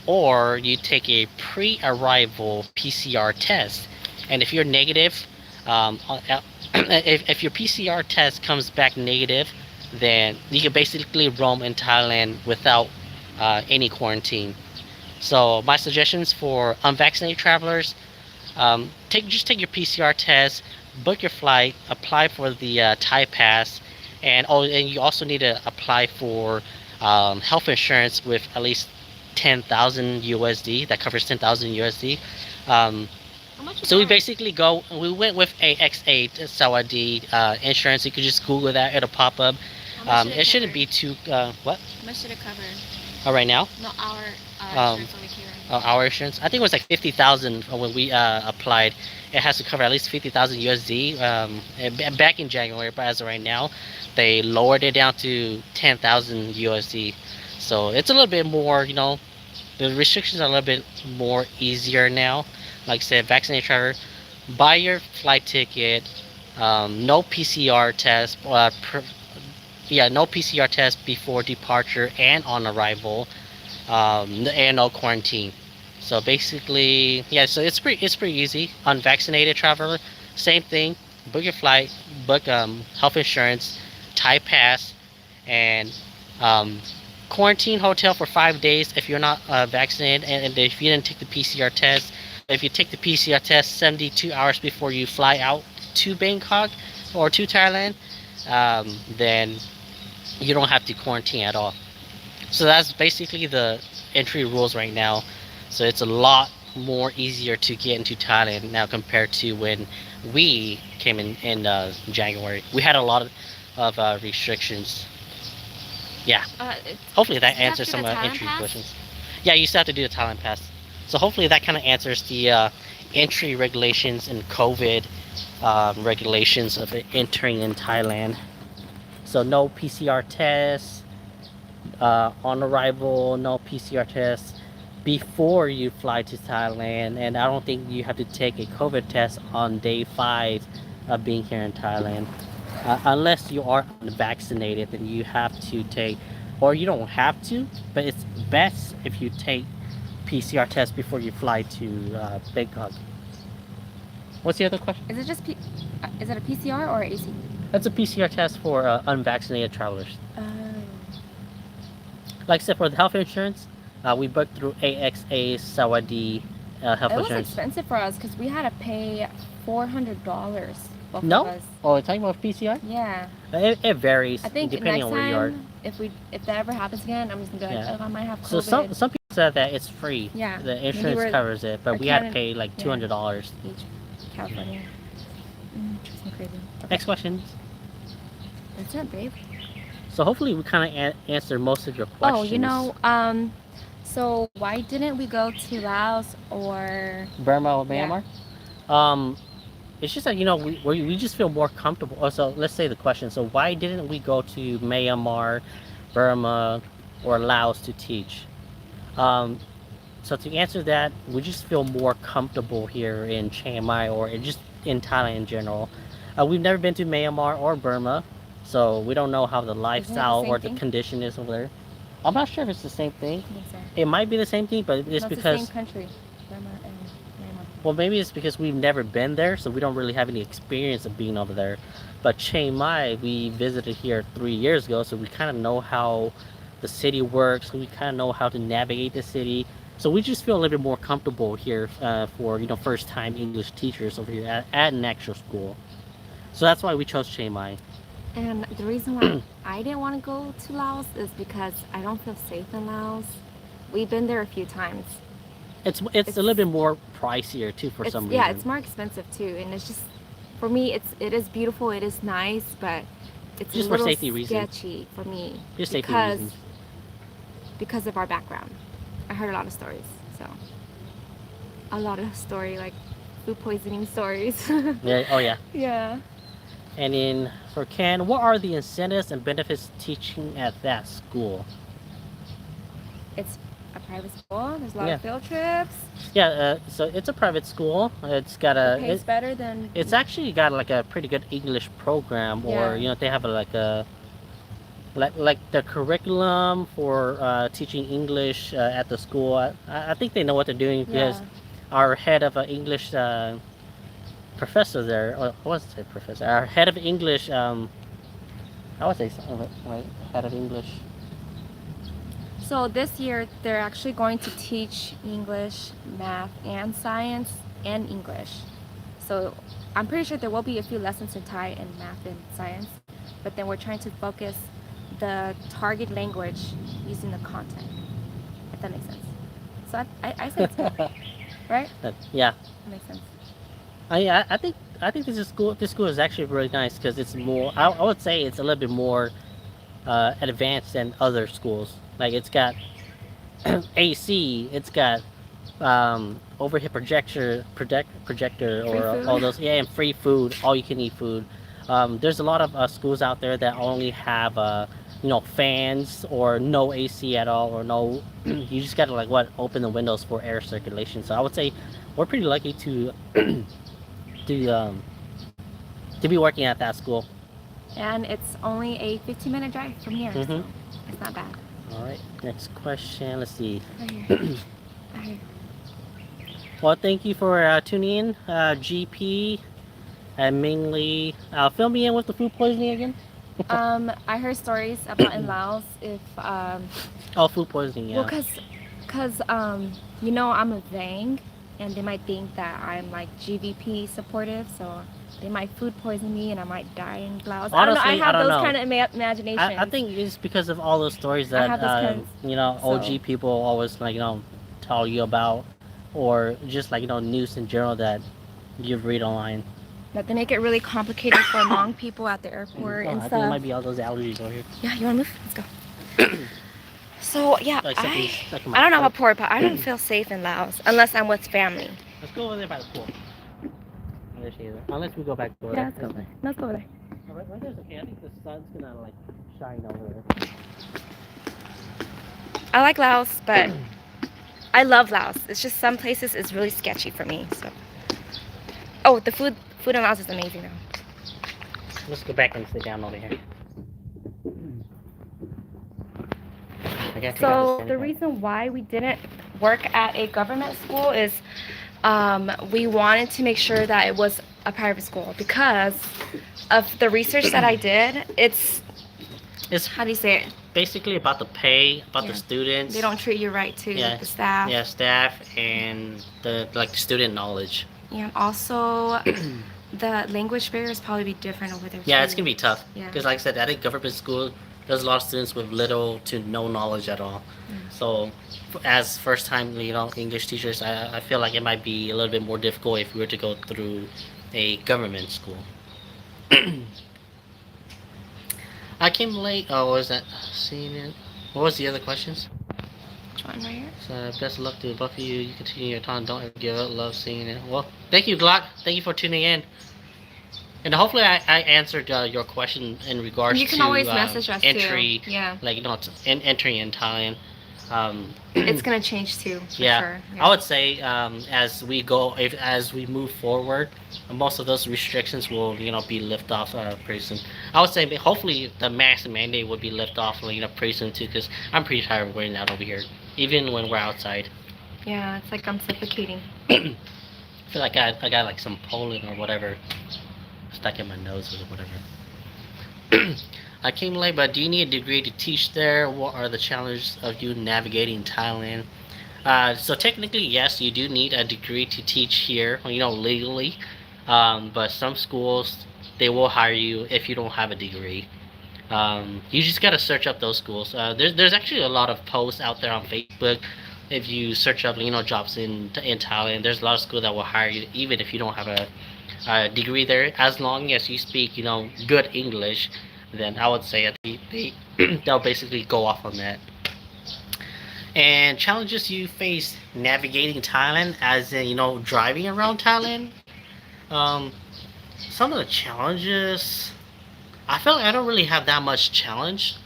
or you take a pre-arrival PCR test. And if you're negative, if your PCR test comes back negative, then you can basically roam in Thailand without any quarantine. So my suggestions for unvaccinated travelers, just take your PCR test, book your flight, apply for the Thai pass, and you also need to apply for health insurance with at least 10,000 USD. That covers 10,000 USD. So we went with a X8 Saudi insurance. You could just Google that, it'll pop up. It shouldn't be too what? How much should it cover? Oh, right now? No, our insurance over here. Our insurance. I think it was like 50,000 when we applied. It has to cover at least 50,000 USD. Back in January, but as of right now, they lowered it down to 10,000 USD. So it's a little bit more, the restrictions are a little bit more easier now. Like I said, vaccinated traveler, buy your flight ticket, no PCR test, no PCR test before departure and on arrival, and no quarantine. So basically, so it's pretty easy. Unvaccinated traveler, same thing. Book your flight, book health insurance, Thai pass, and quarantine hotel for 5 days if you're not vaccinated, and if you didn't take the PCR test. If you take the PCR test 72 hours before you fly out to Bangkok or to Thailand, then you don't have to quarantine at all. So that's basically the entry rules right now. So it's a lot more easier to get into Thailand now compared to when we came in January. We had a lot of restrictions. Yeah. Hopefully that answers some entry questions. Yeah, you still have to do the Thailand pass. So hopefully that kind of answers the entry regulations and COVID regulations of entering in Thailand. So no PCR tests on arrival, no PCR tests before you fly to Thailand, and I don't think you have to take a COVID test on day 5 of being here in Thailand. Unless you are unvaccinated, then you have to take, or you don't have to, but it's best if you take PCR test before you fly to Bangkok. What's the other question? Is it just is it a PCR or AC? That's a PCR test for unvaccinated travelers. Oh. Like I said, for the health insurance, we booked through AXA Sawadee health It was insurance. expensive for us because we had to pay $400 both of No? us. Oh, you're talking about PCR? Yeah. It varies I think depending next on where you are. time, if that ever happens again, I'm just gonna be like, Yeah. oh, I might have COVID. So some people said that it's free. Yeah. The Maybe insurance covers it, but we had to pay like yeah. $200. Each California. Just crazy. Okay. Next question. That's it, babe. So hopefully we kind of answered most of your questions. Oh, so why didn't we go to Laos or Burma or Yeah. Myanmar? It's just that we just feel more comfortable. Oh, so let's say the question. So why didn't we go to Myanmar, Burma, or Laos to teach? Um, so to answer that, we just feel more comfortable here in Chiang Mai or just in Thailand in general. We've never been to Myanmar or Burma, so we don't know how the lifestyle same or the thing? condition is over there. I'm not sure if it's the same thing. I think so. It might be the same thing, but it's No, it's because the same country, Burma and Myanmar. well, maybe it's because we've never been there, so we don't really have any experience of being over there. But Chiang Mai, we visited here 3 years ago, so we kind of know how the city works. We kind of know how to navigate the city. So we just feel a little bit more comfortable here for first time English teachers over here at an actual school. So that's why we chose Chiang Mai. And the reason why I didn't want to go to Laos is because I don't feel safe in Laos. We've been there a few times. It's a little bit more pricier too for some reason. Yeah, it's more expensive too, and it's just for me. It is beautiful. It is nice, but it's Just a for little safety reasons. sketchy for me Just safety because reasons. because of our background. I heard a lot of stories, so a lot of story like food poisoning stories. Yeah. Oh yeah. Yeah. And then for Ken, what are the incentives and benefits teaching at that school? It's a private school. There's a lot Yeah. of field trips. Yeah, so it's a private school. It's got It pays better than. it's actually got like a pretty good English program, or Yeah. they have like the curriculum for teaching English at the school. I think they know what they're doing because Yeah. our head of English professor there, or I wasn't say professor, our head of English, I would say something like head of English. So this year they're actually going to teach English, math, and science and English. So I'm pretty sure there will be a few lessons in Thai and math and science, but then we're trying to focus the target language using the content, if that makes sense. So I said it's good, right? Yeah. That makes sense. I think this school is actually really nice because it's more. I would say it's a little bit more advanced than other schools. Like it's got AC, it's got overhead projector, Free or food. all those. Yeah, and free food, all you can eat food. There's a lot of schools out there that only have fans or no AC at all, or no. You just gotta open the windows for air circulation. So I would say we're pretty lucky to to be working at that school. And it's only a 15-minute drive from here, so Mhm. it's not bad. All right, next question. Let's see. Right here. Right here. Well, thank you for tuning in, GP, and mainly fill me in with the food poisoning again. I heard stories about in Laos if Oh, food poisoning. Yeah. well, cause I'm a Vang, and they might think that I'm like GVP supportive, so they might food poison me and I might die in Laos. I don't know. I Honestly, I have don't those know. kind of imaginations. I think it's because of all those stories that have those kinds- OG so- people always tell you about, or just news in general that you read online. that they make it really complicated for Hmong people at the airport Oh, and I stuff. think it might be all those allergies over here. Yeah, you wanna move? Let's go. So yeah, Like something stuck in I my don't know throat. about Port, but I don't feel safe in Laos unless I'm with family. Let's go over there by the pool. Unless we go back over Yeah, there. let's go there. Let's go there. Right there's okay. I think the sun's gonna like shine over I like Laos, but I love Laos. It's just some places is really sketchy for me. So, oh, the food in Laos is amazing though. Let's go back and sit down over here. So the reason why we didn't work at a government school is we wanted to make sure that it was a private school because of the research that I did. It's How do you say it? basically about the pay, about the Yeah. students. They don't treat you right too. Yeah, The staff. yeah, staff and the like student knowledge. Yeah. Also, the language barrier is probably be different over there. Yeah, too. it's gonna be tough. Yeah. Because like I said, at a government school, there's a lot of students with little to no knowledge at all. So, as first time English teachers, I feel like it might be a little bit more difficult if we were to go through a government school. I came late. Oh, what was that? Seeing it. What was the other questions? Which one right here? So best of luck to both of you. You continue your time. Don't ever give up. Love seeing it. Well, thank you, Glock. Thank you for tuning in. And hopefully I answered your question in regards to You can always message us entry, too. Yeah. like entering in Thailand. It's gonna change too. For Yeah, sure. I would say as we go, as we move forward, most of those restrictions will be lifted off pretty soon. I would say hopefully the mask mandate would be lifted off pretty soon too, because I'm pretty tired of wearing that over here, even when we're outside. Yeah, it's like I'm suffocating. I feel like I got like some pollen or whatever stuck in my nose or whatever. I came late, but do you need a degree to teach there? What are the challenges of you navigating Thailand? So technically, yes, you do need a degree to teach here, legally. But some schools, they will hire you if you don't have a degree. You just gotta search up those schools. There's actually a lot of posts out there on Facebook. If you search up, jobs in Thailand, there's a lot of schools that will hire you even if you don't have a degree there. As long as you speak, good English, then I would say they'll basically go off on that. And challenges you face navigating Thailand, as in driving around Thailand. Um, some of the challenges, I feel like I don't really have that much challenge.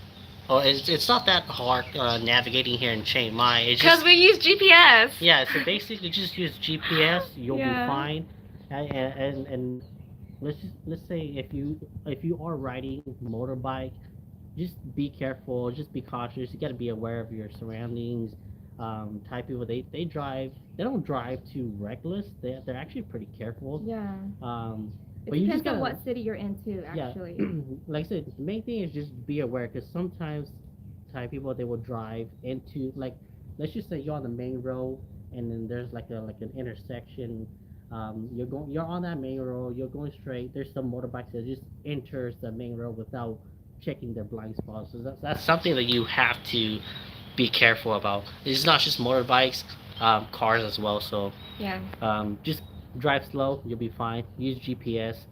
Oh, it's not that hard navigating here in Chiang Mai. It's Because just we use GPS. yeah. So basically, just use GPS. You'll Yeah. be fine. And let's say if you are riding motorbike, just be careful. Just be cautious. You got to be aware of your surroundings. Thai people they drive. They don't drive too reckless. They're actually pretty careful. Yeah. It But you just depends on gotta, what city you're into, actually. yeah, like I said, the main thing is just be aware because sometimes Thai people they will drive into like, let's just say you're on the main road and then there's like an intersection. You're on that main road. You're going straight. There's some motorbikes that just enters the main road without checking their blind spots. So that's something that you have to be careful about. It's not just motorbikes, cars as well. So Yeah. just drive slow, you'll be fine. Use GPS,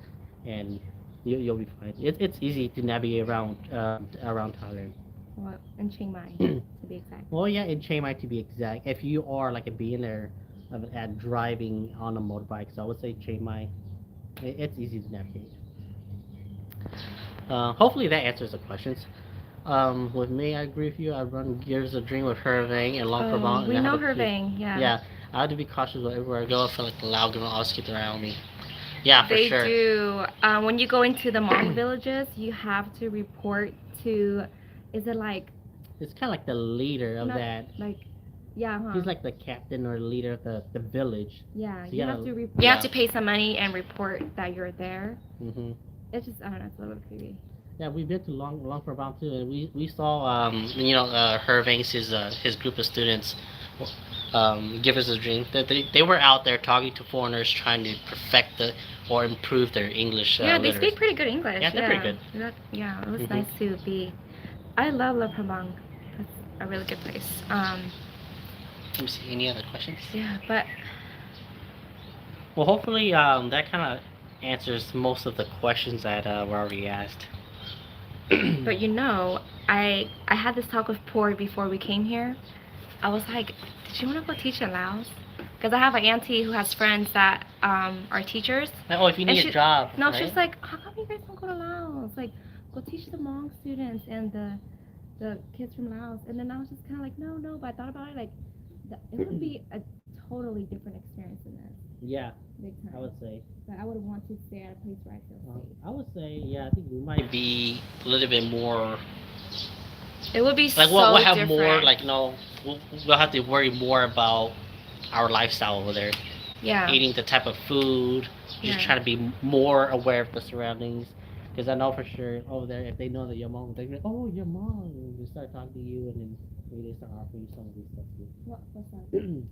and you'll be fine. It's easy to navigate around Thailand. Well, in Chiang Mai, to be exact. Well, yeah, in Chiang Mai to be exact. If you are like a beginner at driving on a motorbike, so I would say Chiang Mai, it's easy to navigate. Hopefully that answers the questions. With me, I agree with you. I run Gears of Dream with Hervang and Long Prabang. We know Hervang, yeah. Yeah, I have to be cautious wherever I go. I feel like the loud gonna always get around me. Yeah, for They sure. do. When you go into the Hmong villages, you have to report to, is it like, It's kind of like the leader of not, that. like, yeah, huh? He's like the captain or leader of the village. Yeah, So you have gotta- to you yeah. have to pay some money and report that you're there. Hmm It's just, I don't know, it's a little creepy. Yeah, we've been to Long Prabang too, and we saw Hervang's his group of students give us a drink. They were out there talking to foreigners, trying to perfect or improve their English. Yeah, they literacy. speak pretty good English. Yeah, they're pretty good. Yeah, it was Mhm. nice to be. I love La Prabang. That's a really good place. Let me see. Any other questions? Yeah, but Well, hopefully that kind of answers most of the questions that were already asked. But I had this talk with Pori before we came here. I was like, did you want to go teach in Laos? Because I have an auntie who has friends that are teachers. Like, oh, if you And need a she, job, no, she right? was like, how come you guys don't go to Laos? Like, go teach the Hmong students and the kids from Laos. And then I was just kind of like, no, no. But I thought about it, like, it would be a totally different experience than this. Yeah, Big I time. would say. But I would want to stay at a place where I feel safe. I would say, yeah, I think we might be a little bit more It would be like so we'll have different. more like we'll have to worry more about our lifestyle over there, Yeah. eating the type of food, just Yeah. try to be more aware of the surroundings. Because I know for sure over there, if they know that you're Hmong, they're like, oh, you're Hmong, and they start talking to you, and then maybe they start offering you some of these stuff too. What's that?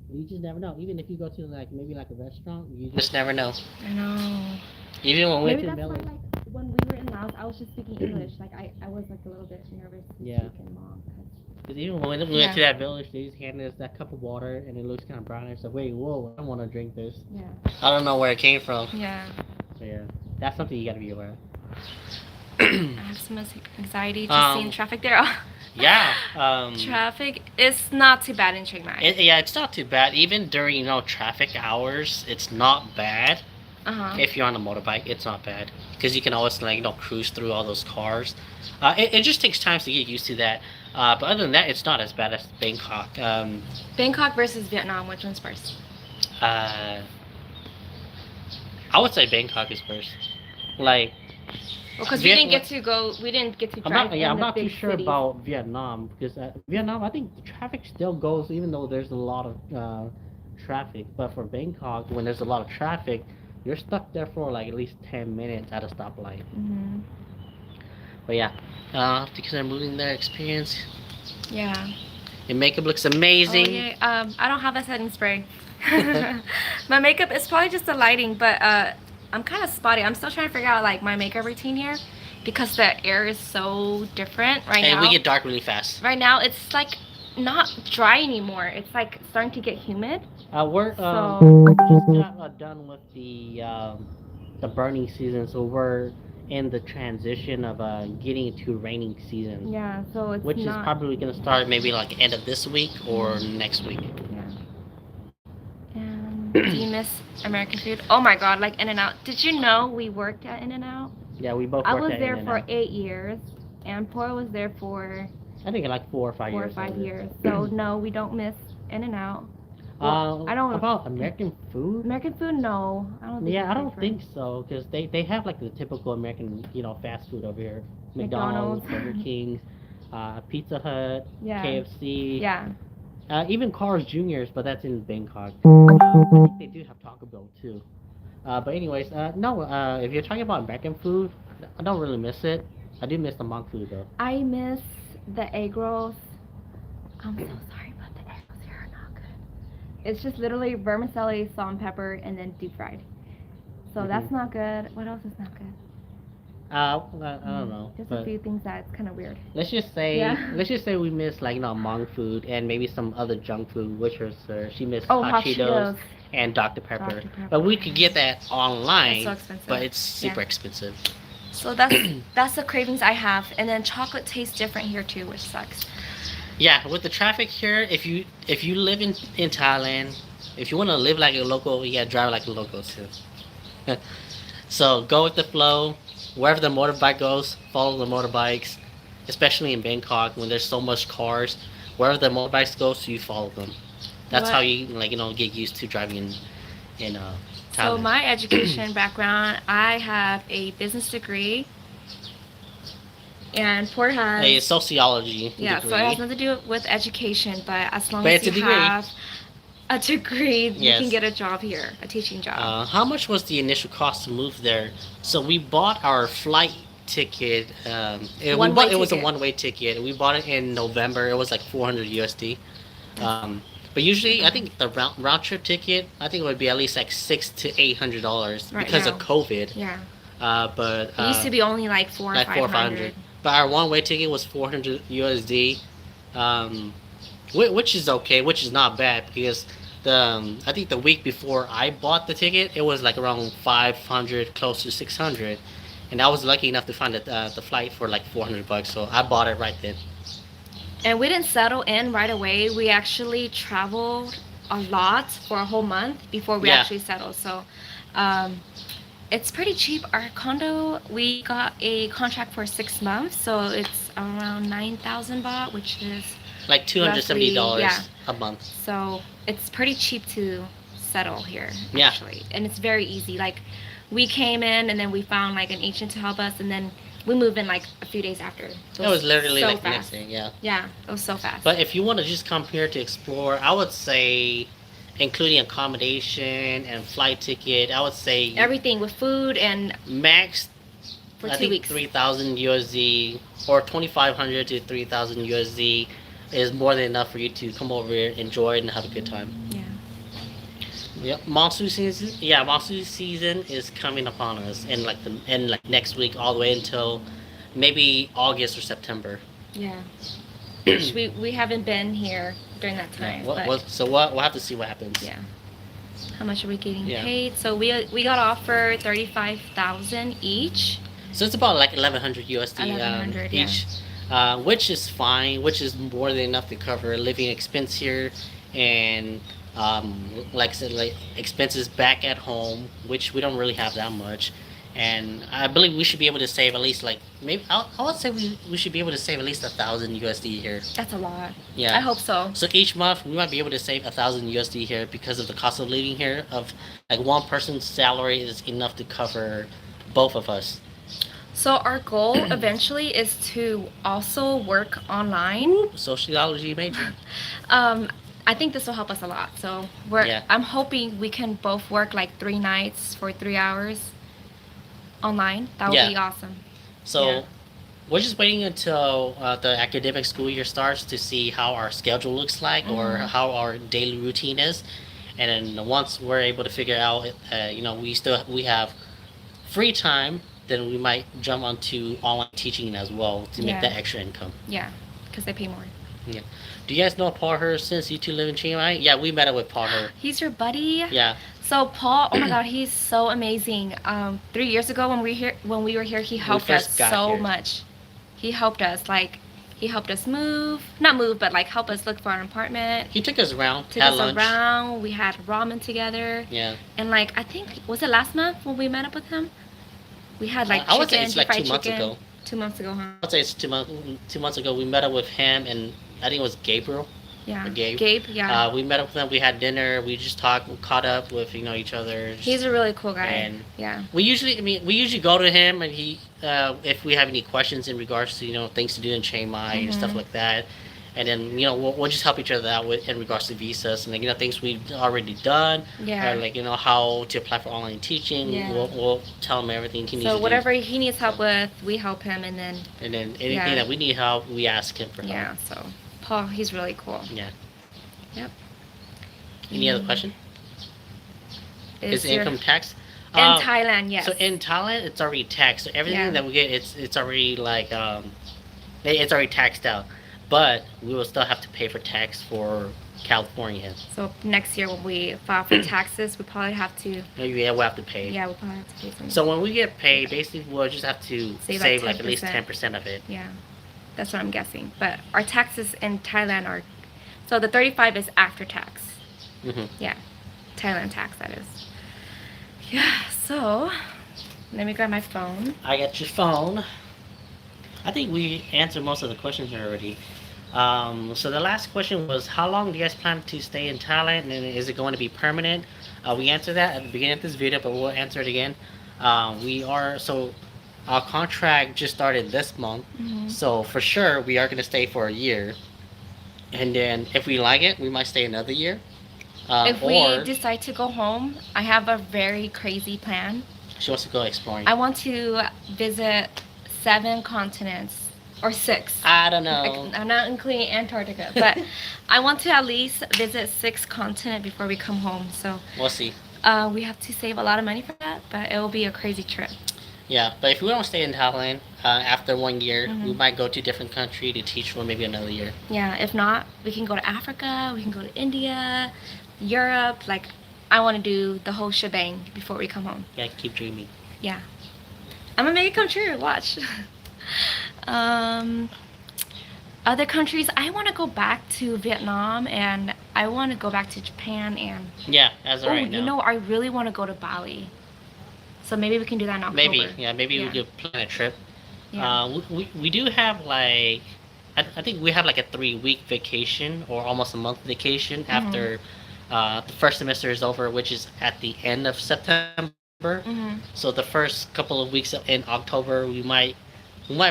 You just never know. Even if you go to like maybe like a restaurant, you just never know. I know. Even when we went Maybe to that's why, Melon, like, when we were in Laos, I was just speaking English. Like, I was, like, a little bit nervous to Yeah. speak in Hmong. because even when we went to that village, they just handed us that cup of water, and it looks kind of brown. It's like, wait, whoa, I don't want to drink this. Yeah. I don't know where it came from. Yeah. So yeah, that's something you got to be aware of. I have some anxiety just seeing traffic there. Yeah. Traffic is not too bad in Chiang Mai. Yeah, it's not too bad. Even during traffic hours, it's not bad. Uh-huh. If you're on a motorbike, it's not bad because you can always like cruise through all those cars. It just takes time to get used to that. But other than that, it's not as bad as Bangkok. Bangkok versus Vietnam, which one's first? I would say Bangkok is first. Like, because we didn't get to drive I'm in not the too big sure cities. about Vietnam because Vietnam, I think the traffic still goes even though there's a lot of traffic. But for Bangkok, when there's a lot of traffic, you're stuck there for like at least 10 minutes at a stoplight. Mm-hmm. But yeah, to consider moving there experience. Yeah. Your makeup looks amazing. Oh, yeah. I don't have a setting spray. My makeup is probably just the lighting, but I'm kind of spotty. I'm still trying to figure out like my makeup routine here because the air is so different right now. And we get dark really fast. Right now, it's like not dry anymore. It's like starting to get humid. We're So just got done with the burning season, so we're in the transition of getting into raining season. yeah, so it's Which not, is probably gonna start maybe like end of this week or next week. yeah. And do you miss American food? Oh my God, like In-N-Out. Did you know we worked at In-N-Out? Yeah, we both. I worked was at there for In-N-Out. 8 years, and Pora was there for I think like 4 or 5 4 or years. 5 years. So no, we don't miss In-N-Out. Well, I don't. About American food. American food, no. I don't think. Yeah, it's I don't different. think so because they have like the typical American fast food over here. McDonald's. Burger King, Pizza Hut, Yeah. KFC. Yeah. Even Carl's Juniors, but that's in Bangkok. I think they do have Taco Bell too. But anyways, no. If you're talking about American food, I don't really miss it. I do miss the monk food though. I miss the egg rolls. I'm so sorry, but the egg rolls here are not good. It's just literally vermicelli, salt and pepper, and then deep fried. So that's not good. What else is not good? I don't know. Just but a few things that's kind of weird. let's just say Yeah. we miss like monk food and maybe some other junk food, which was she missed Oh, hot hot Cheetos Cheetos. and Dr Pepper. Dr. Pepper. But we could get that online. That's so expensive. But it's super Yeah. expensive. So that's the cravings I have, and then chocolate tastes different here too, which sucks. Yeah, with the traffic here, if you live in Thailand, if you want to live like a local, you gotta drive like a local too. So go with the flow. Wherever the motorbike goes, follow the motorbikes. Especially in Bangkok, when there's so much cars, wherever the motorbikes go, so you follow them. That's how you get used to driving in Thailand. So my education background, I have a business degree, and Port has a sociology yeah. degree. So it has nothing to do with education, but as long But as it's you a degree. have a degree, you Yes. can get a job here, a teaching job. How much was the initial cost to move there? So we bought our flight ticket. It was a ticket. one-way ticket. We bought it in November. It was like 400 USD. But usually, I think the round trip ticket, I think it would be at least like $600 to $800 Right because now. of COVID. Yeah, But it used to be only like four or like 500. But our one-way ticket was 400 USD, which is okay, which is not bad because I think the week before I bought the ticket, it was like around 500, close to 600, and I was lucky enough to find the flight for like $400, so I bought it right then. And we didn't settle in right away. We actually traveled a lot for a whole month before we Yeah, actually settled. So, um, it's pretty cheap. Our condo, we got a contract for 6 months, so it's around 9,000 baht, which is like two hundred seventy roughly, yeah. dollars a month. So it's pretty cheap to settle here, Yeah, actually, and it's very easy. Like, we came in and then we found like an agent to help us, and then we moved in like a few days after. It it was literally so like the next fast. thing. Yeah, Yeah, it was so fast. but if you want to just come here to explore, I would say, including accommodation and flight ticket, I would say Everything with food and max for I two think weeks. 3,000 USD or 2,500 to 3,000 USD is more than enough for you to come over here, enjoy it, and have a good time. Yeah. Yep, monsoon season. Yeah, monsoon season is coming upon us, in like next week, all the way until maybe August or September. Yeah. Which we haven't been here during that Yeah. time. So we'll have to see what happens. Yeah. How much are we getting Yeah. paid? So we got offered 35,000 each. So it's about like 1,100 USD 1,100, yeah. each, which is fine, which is more than enough to cover living expense here, and like I said, like expenses back at home, which we don't really have that much. And I believe we should be able to save at least like maybe I would say we should be able to save at least 1,000 USD here. That's a lot. Yeah. I hope so. So each month we might be able to save 1,000 USD here because of the cost of living here. Of like one person's salary is enough to cover both of us. So our goal eventually is to also work online. Sociology major. Um, I think this will help us a lot. So Yeah. I'm hoping we can both work like 3 nights for 3 hours online. That would Yeah. be awesome. So Yeah. we're just waiting until the academic school year starts to see how our schedule looks like or Mhm. how our daily routine is, and then once we're able to figure out, we have free time, then we might jump onto online teaching as well to make Yeah. that extra income. Yeah, because they pay more. Yeah. Do you guys know Paul Her since you two live in Chiang Mai? Yeah, we met up with Paul Her. He's your buddy. Yeah. So Paul, oh my God, he's so amazing. 3 years ago when we were here, he helped us first got so here. much. He helped us he helped us not move, but like help us look for an apartment. He took us around, Took had us lunch. around. We had ramen together, Yeah. and like I think was it last month when we met up with him? We had like I would say chicken, it's like fried 2 months chicken. ago. 2 months ago, huh? I'd say it's 2 months ago. We met up with him and I think it was Gabriel. Yeah. Or Gabe. Yeah. We met up with them. We had dinner. We just talked, caught up with each other. He's a really cool guy. And yeah. we usually go to him, and he, if we have any questions in regards to things to do in Chiang Mai and stuff Mhm. like that, and then we'll just help each other out with in regards to visas and like things we've already done, Yeah. or like how to apply for online teaching. Yeah. We'll tell him everything he needs to So do. whatever he needs help with, we help him, and then And then anything Yeah. that we need help, we ask him for help. yeah. So Paul, he's really cool. Yeah. Yep. Any other question? Is your- income tax? in Thailand? Yes. So in Thailand, it's already taxed. So everything Yeah. that we get, it's already like it's already taxed out. But we will still have to pay for tax for California. So next year when we file for taxes, we probably have to. Yeah, we'll have to pay. Yeah, we'll probably have to pay some. So when we get paid, basically we'll just have to Save, save like, like at least 10%. 10% of it. Yeah, that's what I'm guessing. But our taxes in Thailand are, so the 35 is after tax. Hmm. Yeah, Thailand tax that is. Yeah. So let me grab my phone. I got your phone. I think we answered most of the questions already. So the last question was, how long do you guys plan to stay in Thailand, and is it going to be permanent? We answered that at the beginning of this video, but we'll answer it again. Our contract just started this month, Mhm. so for sure we are going to stay for a year, and then if we like it, we might stay another year. If we decide to go home, I have a very crazy plan. She wants to go exploring. I want to visit 7 continents or 6. I don't know. I'm not including Antarctica, but I want to at least visit 6 continents before we come home. So We'll see. we have to save a lot of money for that, but it will be a crazy trip. Yeah, but if we don't stay in Thailand, after 1 year, we Mhm. might go to a different country to teach for maybe another year. Yeah, if not, we can go to Africa, we can go to India, Europe. Like, I want to do the whole shebang before we come home. Yeah, keep dreaming. Yeah. I'm gonna make it come true. Watch. um, Other countries, I want to go back to Vietnam and I want to go back to Japan and Yeah, as of oh, right you now. know, I really want to go to Bali. So maybe we can do that in Maybe, October. yeah, maybe we Yeah. could plan a trip. Yeah. We do have like, I think we have like a 3 week vacation or almost a month vacation Mhm. after the first semester is over, which is at the end of September. So Mhm. the first couple of weeks in October, we might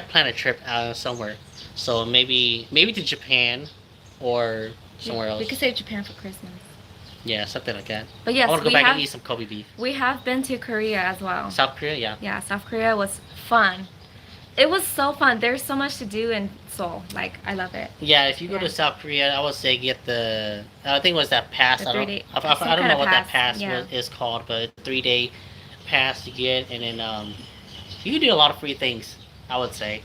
plan a trip somewhere. So maybe to Japan or somewhere We else. could save Japan for Christmas. Yeah, something like that. But I want yes, to go back and eat some Kobe beef. we have been to Korea as well. South Korea, yeah. Yeah, South Korea was fun. It was so fun. There's so much to do in Seoul. Like I love it. Yeah, if you go Yeah. to South Korea, I would say get the. I think it was that pass. The I don't. 3 day some I don't kind know of what that pass. pass Yeah. is called, but it's a 3 day pass you get, and then you can do a lot of free things. I would say.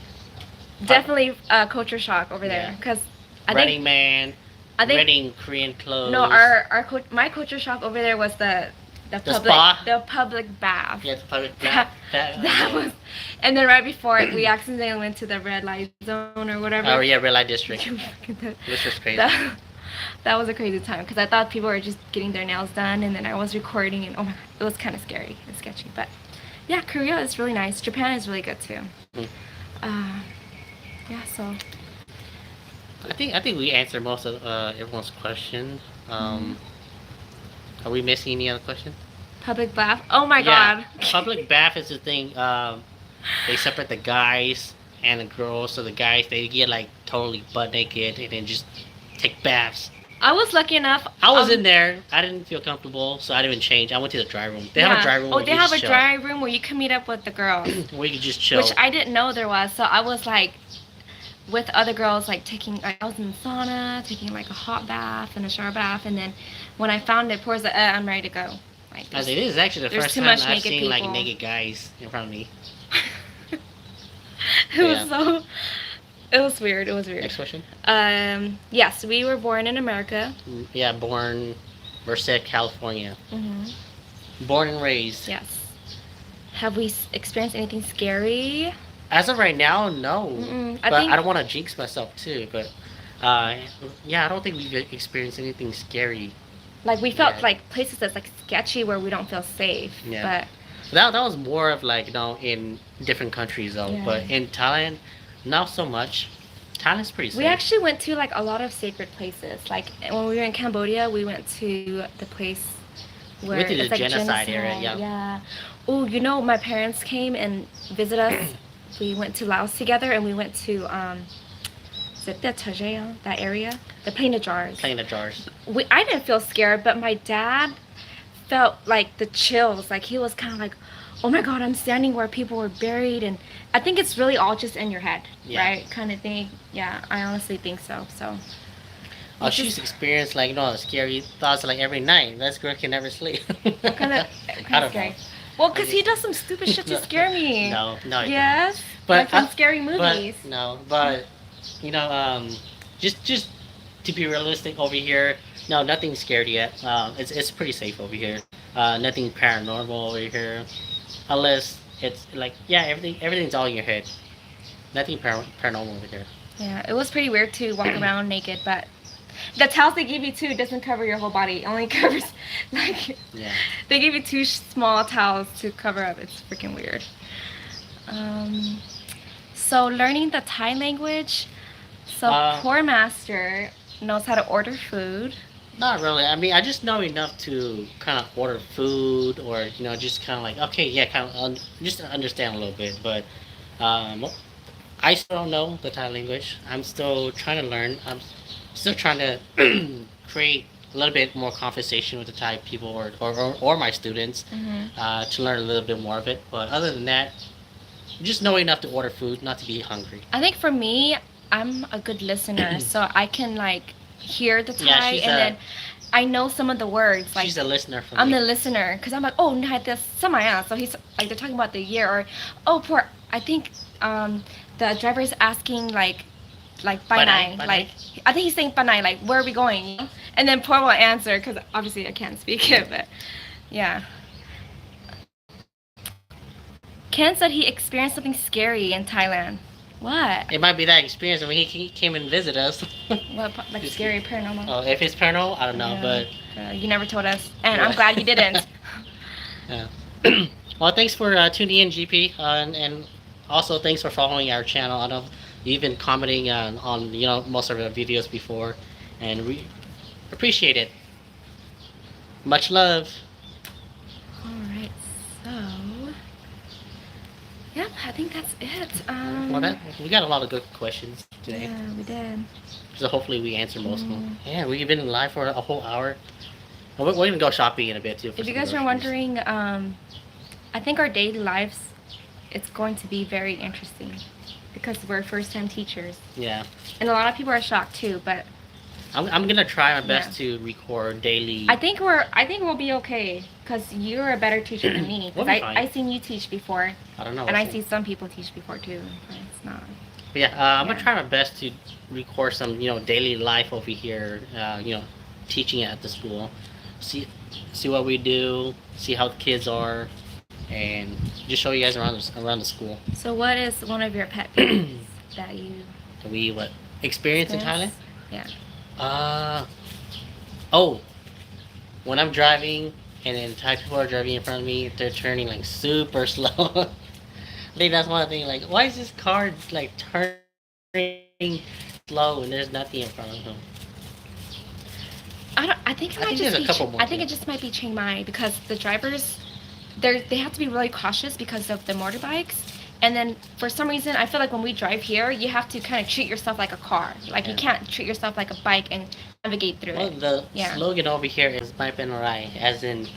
Definitely culture shock over there Yeah. because I Running think Man, I think Wedding Korean clothes. no my culture shock over there was the The public spa? the public bath. Yeah, it's public. That was, and then right before it, we accidentally went to the red light zone or whatever. Oh yeah, red light district. that, Which was crazy. that was a crazy time because I thought people were just getting their nails done, and then I was recording, and oh my god, it was kind of scary and sketchy. But yeah, Korea is really nice. Japan is really good too. Mm. Yeah, so I think we answered most of everyone's question. Are we missing any other questions? public bath. Oh my Yeah, god. public bath is the thing. They separate the guys and the girls. So the guys they get like totally butt naked and then just take baths. I was lucky enough. I was in there. I didn't feel comfortable, so I didn't even change. I went to the dry room. They have a dry room. Oh, where they you have a just chill. dry room where you can meet up with the girls, Where you can just chill. which I didn't know there was. So I was like with other girls, like taking. I was in the sauna, taking like a hot bath and a shower bath, and then when I found it, pours, I'm ready to go. Like, As it is actually the there's first too time much I've naked seen like people. naked guys in front of me. It was Yeah. so. It was weird. It was weird. Next question. Yes, we were born in America. Yeah, born Merced, California. Hmm. Born and raised. Yes. Have we experienced anything scary? As of right now, no. Mm-mm. But I don't want to jinx myself too. But yeah, I don't think we've experienced anything scary. Like we felt Yeah. like places that's like sketchy where we don't feel safe. Yeah. That was more of like in different countries though. Yeah. But in Thailand, not so much. Thailand's pretty safe. We actually went to like a lot of sacred places. Like when we were in Cambodia, we went to the place where went to the it's like genocide area, yeah. Yeah. Oh, you know, my parents came and visited us. We went to Laos together, and we went to is it the Tajaya, that area, the Plain of Jars. Playing the jars. I didn't feel scared, but my dad felt like the chills. Like he was kind of like, oh my god, I'm standing where people were buried, and I think it's really all just in your head, Yeah. right? Kind of thing. Yeah, I honestly think so. So. Oh, It's she's just experienced like scary thoughts like every night. That girl can never sleep. kind of I don't scary. know. Well, because he does some stupid shit to scare me. No, no. Yes. But like from I- scary movies. But no, but just to be realistic over here, no, nothing's scared yet. It's pretty safe over here. Nothing paranormal over here, unless it's like everything's all in your head. Nothing paranormal over here. Yeah, it was pretty weird to walk around naked, but the towels they give you too doesn't cover your whole body. It only covers like Yeah. they give you two small towels to cover up. It's freaking weird. So learning the Thai language. So poor master knows how to order food. Not really. I mean, I just know enough to kind of order food, or just kind of like okay, yeah, kind of just to understand a little bit. But I still don't know the Thai language. I'm still trying to learn. I'm still trying to create a little bit more conversation with the Thai people or my students to learn a little bit more of it. But other than that, just know enough to order food, not to be hungry. I think for me, I'm a good listener, so I can like hear the Thai Yeah, she's and then I know some of the words. Like She's a listener for I'm me. the listener because I'm like, oh, nah, this samaya. So he's like they're talking about the year, or oh, poor. I think the driver's asking like Panay, panay, panay. like I think he's saying panay, like where are we going? You know? And then poor will answer because obviously I can't speak it, but yeah. Ken said he experienced something scary in Thailand. What? It might be that experience when he came and visit us. What, like scary paranormal? Oh, if it's paranormal, I don't know, but You never told us, and I'm yeah. glad you didn't. Yeah. Well, thanks for tuning in, GP, and also thanks for following our channel. I know you've been commenting on most of our videos before, and we appreciate it. Much love. All right, so yep, I think that's it. Well, we got a lot of good questions today, Yeah, we did. so hopefully we answer most of them. Yeah, we've been live for a whole hour. We're gonna go shopping in a bit too. For If you some guys are groceries. wondering, I think our daily lives, it's going to be very interesting because we're first-time teachers, Yeah, and a lot of people are shocked too. But I'm gonna try my best to record daily. I think we'll be okay because you're a better teacher than me. We'll Because be fine. I seen you teach before, I don't know. and we'll I see some people teach before too. But it's not. But yeah, I'm gonna try my best to record some, daily life over here. Teaching at the school. See what we do. See how the kids are, and just show you guys around the school. So what is one of your pet peeves that you We experience in Thailand? experience? Yeah. Oh, when I'm driving and then Thai people are driving in front of me, they're turning like super slow. I think that's one thing. Like, why is this car like turning slow and there's nothing in front of them? I think it I might think just there's a be. couple more I think it things. just might be Chiang Mai because the drivers, they have to be really cautious because of the motorbikes. And then for some reason, I feel like when we drive here, you have to kind of treat yourself like a car. Like you Yeah. can't treat yourself like a bike and navigate through Well, it. the Yeah. slogan over here is "Mai pen rai," as in,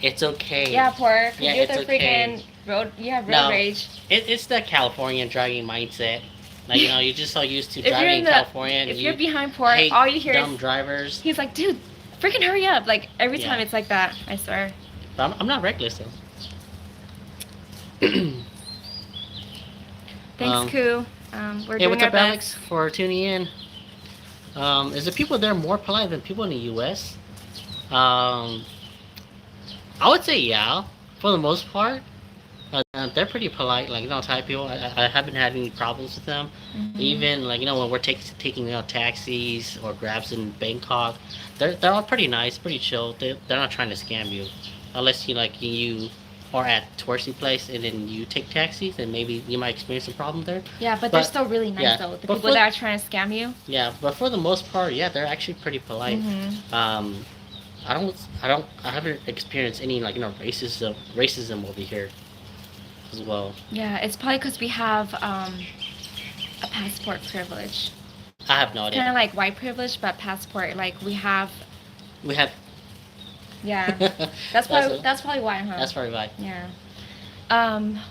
it's okay. Yeah, poor. Yeah, You're it's the freaking road. You have road No. rage. It's the Californian driving mindset. Like, you're just so used to If you're driving in in the, California and if you you're behind port, hate all you hear dumb is drivers. he's like, dude, freaking hurry up! Like every time Yeah. it's like that. I swear. But I'm not reckless though. Thanks, Koo. We're Hey, doing what's our up, best. Alex, for tuning in? Is the people there more polite than people in the U.S.? Um, I would say yeah, for the most part. They're pretty polite, like Thai people. I haven't had any problems with them. Even like when we're taking taxis or grabs in Bangkok, they're all pretty nice, pretty chill. They're not trying to scam you, unless you are at touristy place and then you take taxis, and maybe you might experience a problem there. Yeah, but they're still really nice yeah, though. The but people that are trying to scam you. Yeah, but for the most part, yeah, they're actually pretty polite. I haven't experienced any racism over here as well. Yeah, it's probably because we have a passport privilege. I have no Kind of idea. like white privilege, but passport. Like we have. We have. Yeah, That's that's probably why, huh? That's probably why. Yeah.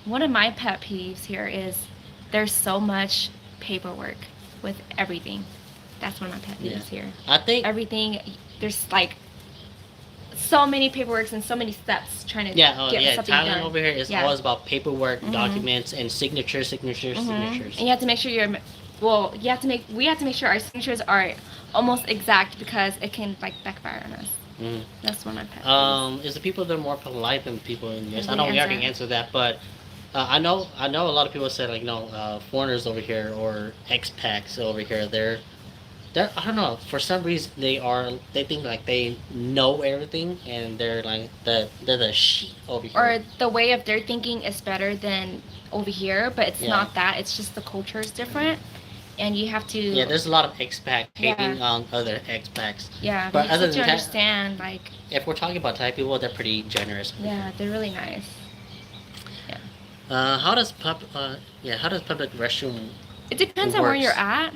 One of my pet peeves here is there's so much paperwork with everything. That's one of my pet peeves here. I think. Everything, there's like so many paperworks and so many steps trying to get something Thailand done. over here is Yeah. always about paperwork, documents, and signatures. And you have to make sure we have to make sure our signatures are almost exact because it can like backfire on us. That's one of my pet peeves. Is the people that are more polite than people in this? Did I know we we already answer? answered that, but I know a lot of people said foreigners over here or expats over here. They're I don't know, for some reason they think like they know everything, and they're like they're the sheep over here. Or the way of their thinking is better than over here, but it's not that. It's just the culture is different, and you have to. Yeah, there's a lot of expat hating Yeah. on other expats. Yeah, but but other you than have to that, understand, like, if we're talking about Thai people, they're pretty generous. yeah, they're really nice. How does public restroom? It depends on where works? you're at.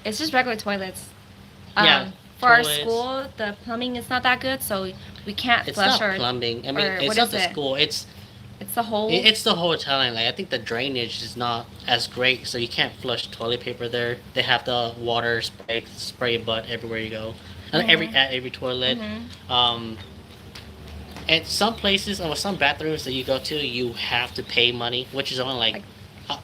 It's just regular toilets. Yeah, For our toilets. school, the plumbing is not that good, so we can't It's flush not or. plumbing. I mean, or it's what not is the it? school. It's the whole. it's the whole Thailand. Like, I think the drainage is not as great, so you can't flush toilet paper there. They have the water spray your butt everywhere you go, and at every toilet. And some places or some bathrooms that you go to, you have to pay money, which is only like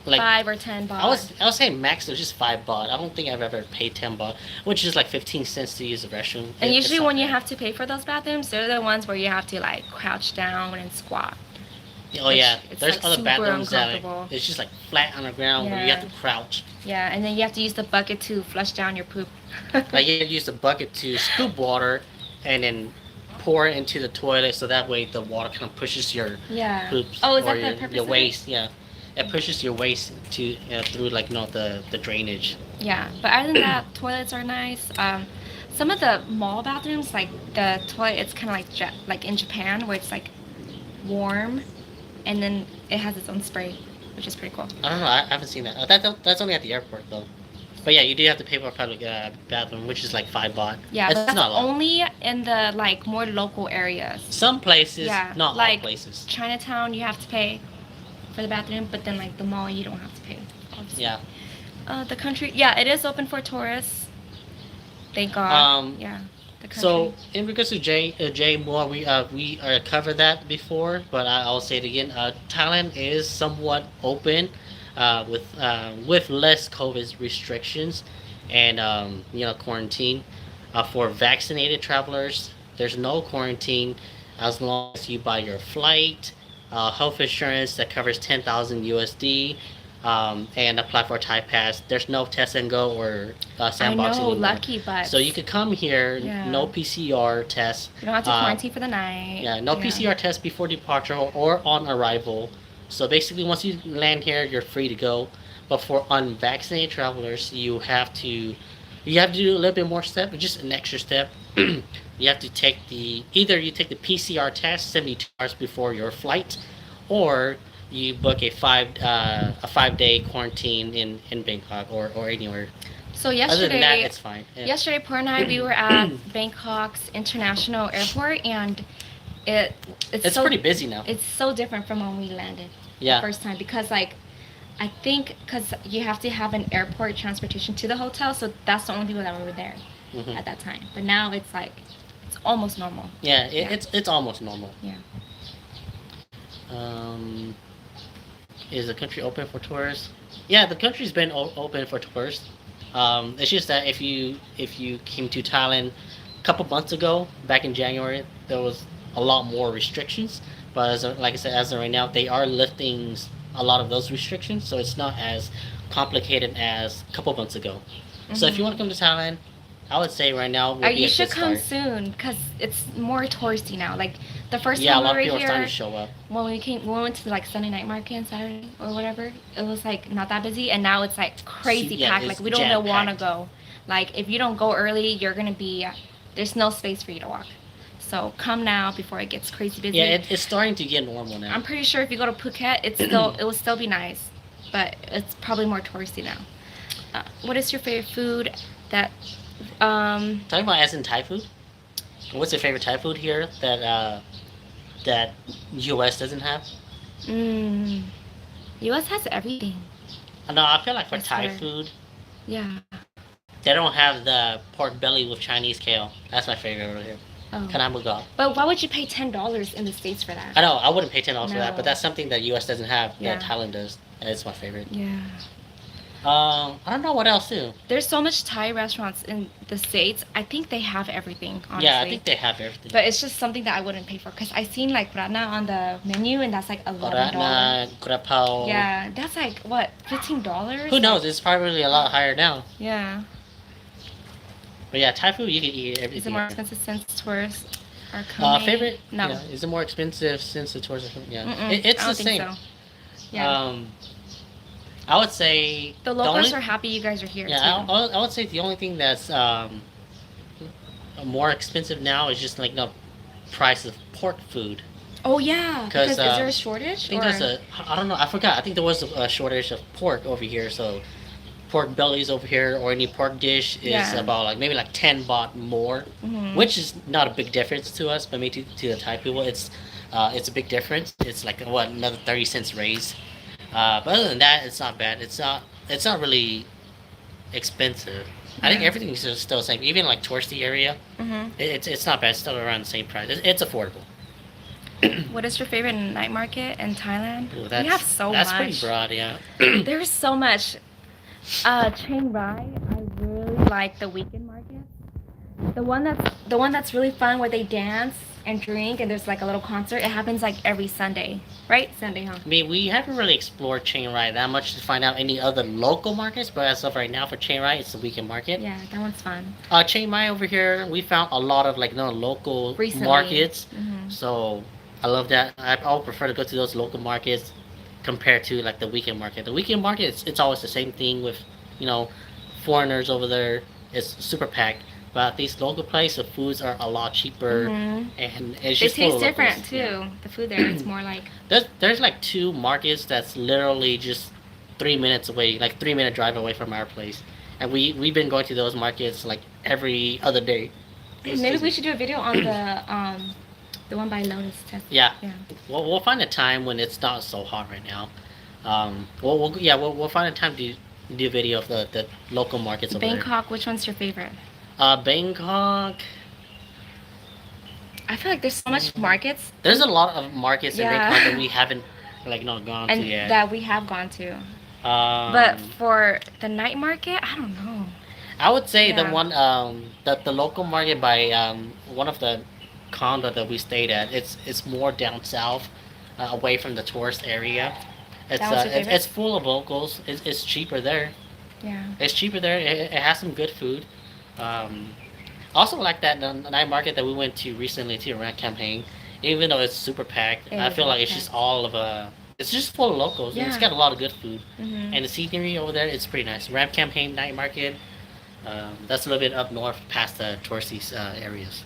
5 or 10 baht. I was saying max was just 5 baht. I don't think I've ever paid 10 baht, which is like 15 cents to use the restroom. And It's usually not when you bad. have to pay for those bathrooms, they're the ones where you have to like crouch down and squat. Oh yeah, which it's there's like other super bathrooms that like, uncomfortable. it's just like flat on the ground where you have Yeah. to crouch. Yeah, and then you have to use the bucket to flush down your poop. Like you use the bucket to scoop water and then pour it into the toilet so that way the water kind of pushes your Yeah. poops Oh, is or that the purpose your of it? waste. Yeah, it pushes your waste to through like the drainage. Yeah, but other than that, toilets are nice. Some of the mall bathrooms, like the toilet, it's kind of like like in Japan, where it's like warm, and then it has its own spray, which is pretty cool. I don't know. I haven't seen that. That's only at the airport though. But yeah, you do have to pay for a public bathroom, which is like 5 baht. Yeah, but It's that's not a lot. only in the like more local areas. Some places, Yeah, not all like places. Chinatown, you have to pay for the bathroom, but then like the mall, you don't have to pay. Obviously. Yeah. The country, yeah, it is open for tourists. Thank God. Yeah, the country. So in regards to J more, we covered that before, but I'll say it again. Thailand is somewhat open, with less COVID restrictions, and quarantine. For vaccinated travelers, there's no quarantine as long as you buy your flight, health insurance that covers 10,000 USD, and apply for a Thai pass. There's no test and go or I sandbox know, anymore. lucky, but So you could come here, yeah, no PCR test. you don't have to quarantine for the night. Yeah, no PCR test before departure or on arrival. So basically, once you land here, you're free to go. But for unvaccinated travelers, you have to do a little bit more step, just an extra step. You have to take either you take the PCR test 72 hours before your flight, or you book a 5-day quarantine in Bangkok or anywhere. So Other than that, yesterday, it's fine. Yeah. yesterday, Poor and I, we were at Bangkok's International Airport, and it It's so pretty busy now. it's so different from when we landed the Yeah. first time, because like I think because you have to have an airport transportation to the hotel, so that's the only people that were there Hmm. at that time. But now it's like it's almost normal. Yeah, Yeah. it's almost normal. Yeah. Um, is the country open for tourists? Yeah, the country's been open for tourists. It's just that if you came to Thailand a couple months ago, back in January, there was a lot more restrictions. But like I said, as of right now, they are lifting a lot of those restrictions, so it's not as complicated as a couple months ago. So if you want to come to Thailand, I would say right now would be You a should good come start. soon because it's more touristy now. Like the first Yeah, a time we lot were of people are starting here, to show up. when we went to like Sunday night market and Saturday or whatever, it was like not that busy, and now it's like crazy Yeah, packed. it's Like we don't even want to jam-packed. go. Like if you don't go early, you're gonna be there's no space for you to walk. So come now before it gets crazy busy. Yeah, it's starting to get normal now. I'm pretty sure if you go to Phuket, it will still be nice, but it's probably more touristy now. What is your favorite food that Talking about as in Thai food, what's your favorite Thai food here that U.S. doesn't have? mm, US has everything. No, I feel like for I Thai swear. food, Yeah. they don't have the pork belly with Chinese kale. That's my favorite over here. Oh. Kanamugao. But why would you pay $10 in the States for that? I know I wouldn't pay $10 for that, but No. that's something that U.S. doesn't have Yeah. that Thailand does. And it's my favorite. Yeah. I don't know what else too. There's so much Thai restaurants in the States. I think they have everything, honestly. Yeah, I think they have everything. But it's just something that I wouldn't pay for because I seen like rana on the menu and that's like $11. Ratna, grapao. Yeah, that's like what, $15? Who knows? It's probably a lot higher now. Yeah. But yeah, Thai food you can eat Is it everything. more expensive since tourists are coming? Favorite? No. Yeah. Is it more expensive since the tours are coming? Yeah. Mm-mm, It's I the don't think same. so. Yeah. I would say the locals are happy you guys are here yeah. too. I would say the only thing that's more expensive now is just like the price of pork food. Oh yeah, because is there a I shortage? think there's I don't know. I forgot. I think there was a shortage of pork over here. So pork bellies over here or any pork dish is Yeah. about like maybe like 10 baht more, Mhm. which is not a big difference to us, but maybe to the Thai people it's a big difference. It's like what another 30 cents raise. But other than that, it's not bad. It's not really expensive. I think Yeah. everything is still the same. Even like touristy area, Mhm. it's not bad. It's still around the same price. It's affordable. What is your favorite night market in Thailand? Ooh, We have so that's much. pretty broad, yeah. There's so much. Chiang Rai, I really like the weekend market. The one that's really fun where they dance and drink, and there's like a little concert. It happens like every Sunday, right? Sunday, huh? I mean, we haven't really explored Chiang Rai that much to find out any other local markets, but as of right now for Chiang Rai, it's the weekend market. Yeah, that one's fun. Chiang Mai over here, we found a lot of like local Recently. markets. Mm-hmm. So I love that. I'll prefer to go to those local markets compared to like the weekend market. The weekend market, it's always the same thing with you know foreigners over there. It's super packed. But these local places, the foods are a lot cheaper, Mm-hmm. and it's They just full taste of different locals. too. Yeah. The food there, it's more like There's like two markets that's literally just 3 minutes away, like 3 minute drive away from our place, and we've been going to those markets like every other day. It's maybe just we should do a video on the one by Lotus Test. yeah. Yeah. We'll find a time when it's not so hot right now. We'll find a time to do a video of the local markets over Bangkok, which one's your favorite? there. Bangkok. I feel like there's so much markets. There's a lot of markets in Yeah. Bangkok that we haven't like not gone And to yet. that we have gone to. Um, But for the night market, I don't know. I would say the Yeah. one the local market by one of the condo that we stayed at. It's more down south, away from the tourist area. It's That was your favorite? it's full of locals. It's cheaper there. Yeah. It's cheaper there. It has some good food. Um, also like that the night market that we went to recently to around Campaign. Even though it's super packed, It I is feel like really it's just packed. all of it's just full of locals. And it's Yeah. got a lot of good food. Mm-hmm. And the scenery over there, it's pretty nice. Ram Campaign night market. That's a little bit up north past the touristy areas.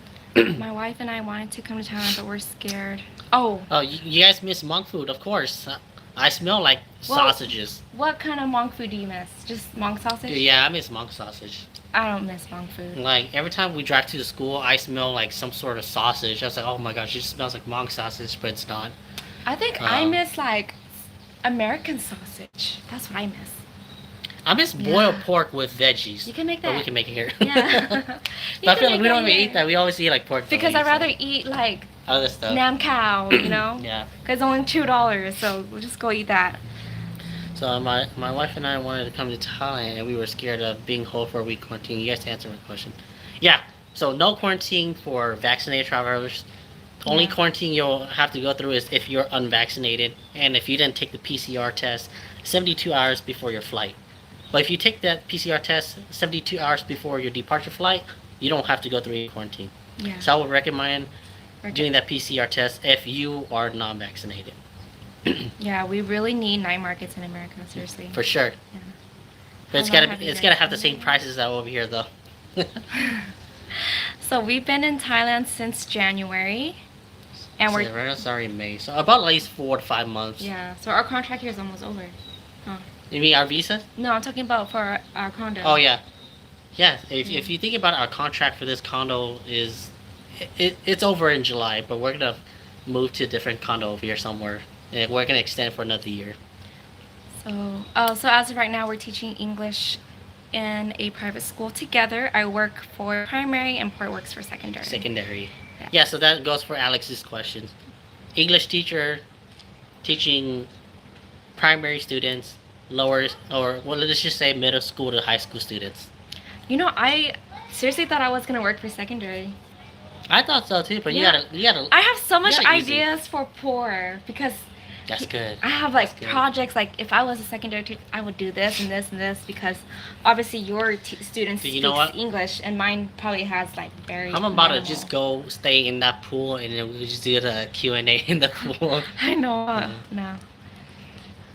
My wife and I wanted to come to Thailand, but we're scared. Oh, Oh, you guys miss monk food, of course. I smell like Well- sausages. what kind of monk food do you miss? Just monk sausage? Yeah, I miss monk sausage. I don't miss monk food. Like every time we drive to the school, I smell like some sort of sausage. I was like, oh my gosh, it just smells like monk sausage, but it's not. I think I Um, miss like American sausage. That's what I miss. I miss boiled Yeah. pork with veggies. You can make But we that. can make it here. Yeah. But I feel like we don't even eat that. We always eat like pork Because bellies I'd rather and eat like other stuff. Nam cow, you know? Yeah. Because it's only $2, so we'll just go eat that. So my wife and I wanted to come to Thailand, and we were scared of being home for a week quarantine. You guys answer my question. Yeah. So no quarantine for vaccinated travelers. The only Yeah. quarantine you'll have to go through is if you're unvaccinated, and if you didn't take the PCR test 72 hours before your flight. But if you take that PCR test 72 hours before your departure flight, you don't have to go through any quarantine. Yeah. So I would recommend Okay. doing that PCR test if you are non-vaccinated. Yeah, we really need night markets in America, seriously. For sure. Yeah. But it's How long gotta have you it's guys gotta have the been same there? prices that over here though. So we've been in Thailand since January. And we're So right now it's already May. So about at least 4 to 5 months. yeah, so our contract here is almost over. You mean our visa? No, I'm talking about for our condo. Oh yeah. Yeah. If Yeah. if you think about our contract for this condo is it's over in July, but we're gonna move to a different condo over here somewhere. And we're gonna extend it for another year. So as of right now, we're teaching English in a private school together. I work for primary and Port works for secondary. Secondary. Yeah. Yeah, so that goes for Alex's question. English teacher teaching primary students, lower or well let's just say middle school to high school students. You know, I seriously thought I was gonna work for secondary. I thought so too, but Yeah. you gotta I have so much Yeah, easy. ideas for poor because that's good. I have like That's good. projects. Like if I was a secondary teacher, I would do this and this and this because obviously your students So you speaks know what? English and mine probably has like very. I'm about to minimal. just go stay in that pool and then we just do the Q&A in the pool. I know. Yeah. No.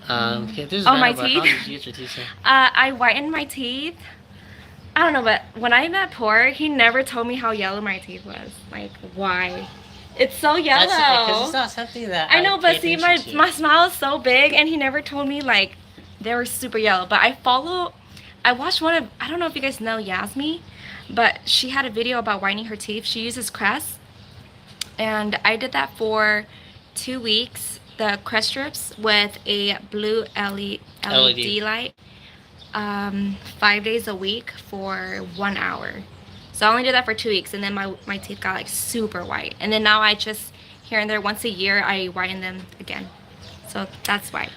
Okay, this is Oh, my random, but how teeth? did you introduce him? I whitened my teeth. I don't know, but when I met Poor, he never told me how yellow my teeth was. Like, why? It's so yellow. Because it's not something that I know, but pay see, my attention to. my smile is so big, and he never told me like they were super yellow. But I watched one of, I don't know if you guys know Yasmi, but she had a video about whitening her teeth. She uses Crest, and I did that for 2 weeks. The Crest strips with a blue LED light, 5 days a week for 1 hour. So I only did that for 2 weeks, and then my teeth got like super white. And then now I just here and there once a year I whiten them again. So that's why.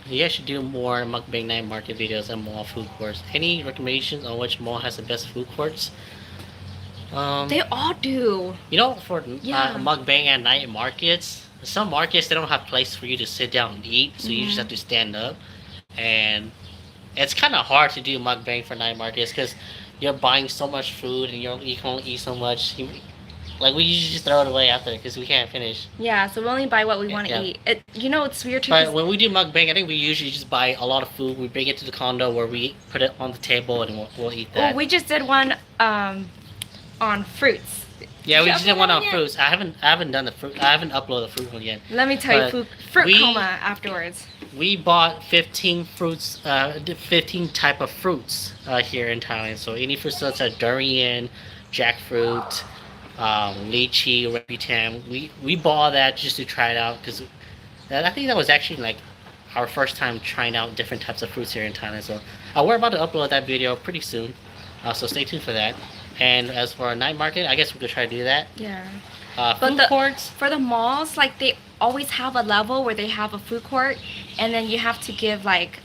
You guys should do more mukbang night market videos and mall food courts. Any recommendations on which mall has the best food courts? Um, They all do. for Yeah. mukbang at night markets, some markets they don't have place for you to sit down and eat, so you just have Mhm. to stand up. And it's kind of hard to do mukbang for night markets because you're buying so much food and you can only eat so much. Like we usually just throw it away after because we can't finish. Yeah, so we only buy what we want to Yeah. eat. It's weird too, But cause when we do mukbang, I think we usually just buy a lot of food. We bring it to the condo where we put it on the table and we'll eat oh, that. we just did one on fruits. Yeah, Did we you just did upload one that on one yet? fruits. I haven't done the fruit. I haven't uploaded the fruit one yet. Let me tell you, But fruit we coma afterwards. we bought 15 fruits, 15 type of fruits here in Thailand. So any fruits such as durian, jackfruit, lychee, rambutan. We bought that just to try it out because I think that was actually like our first time trying out different types of fruits here in Thailand. So we're about to upload that video pretty soon. So stay tuned for that. And as for our night market, I guess we could try to do that. Yeah. But Food courts. for the malls, like they always have a level where they have a food court, and then you have to give like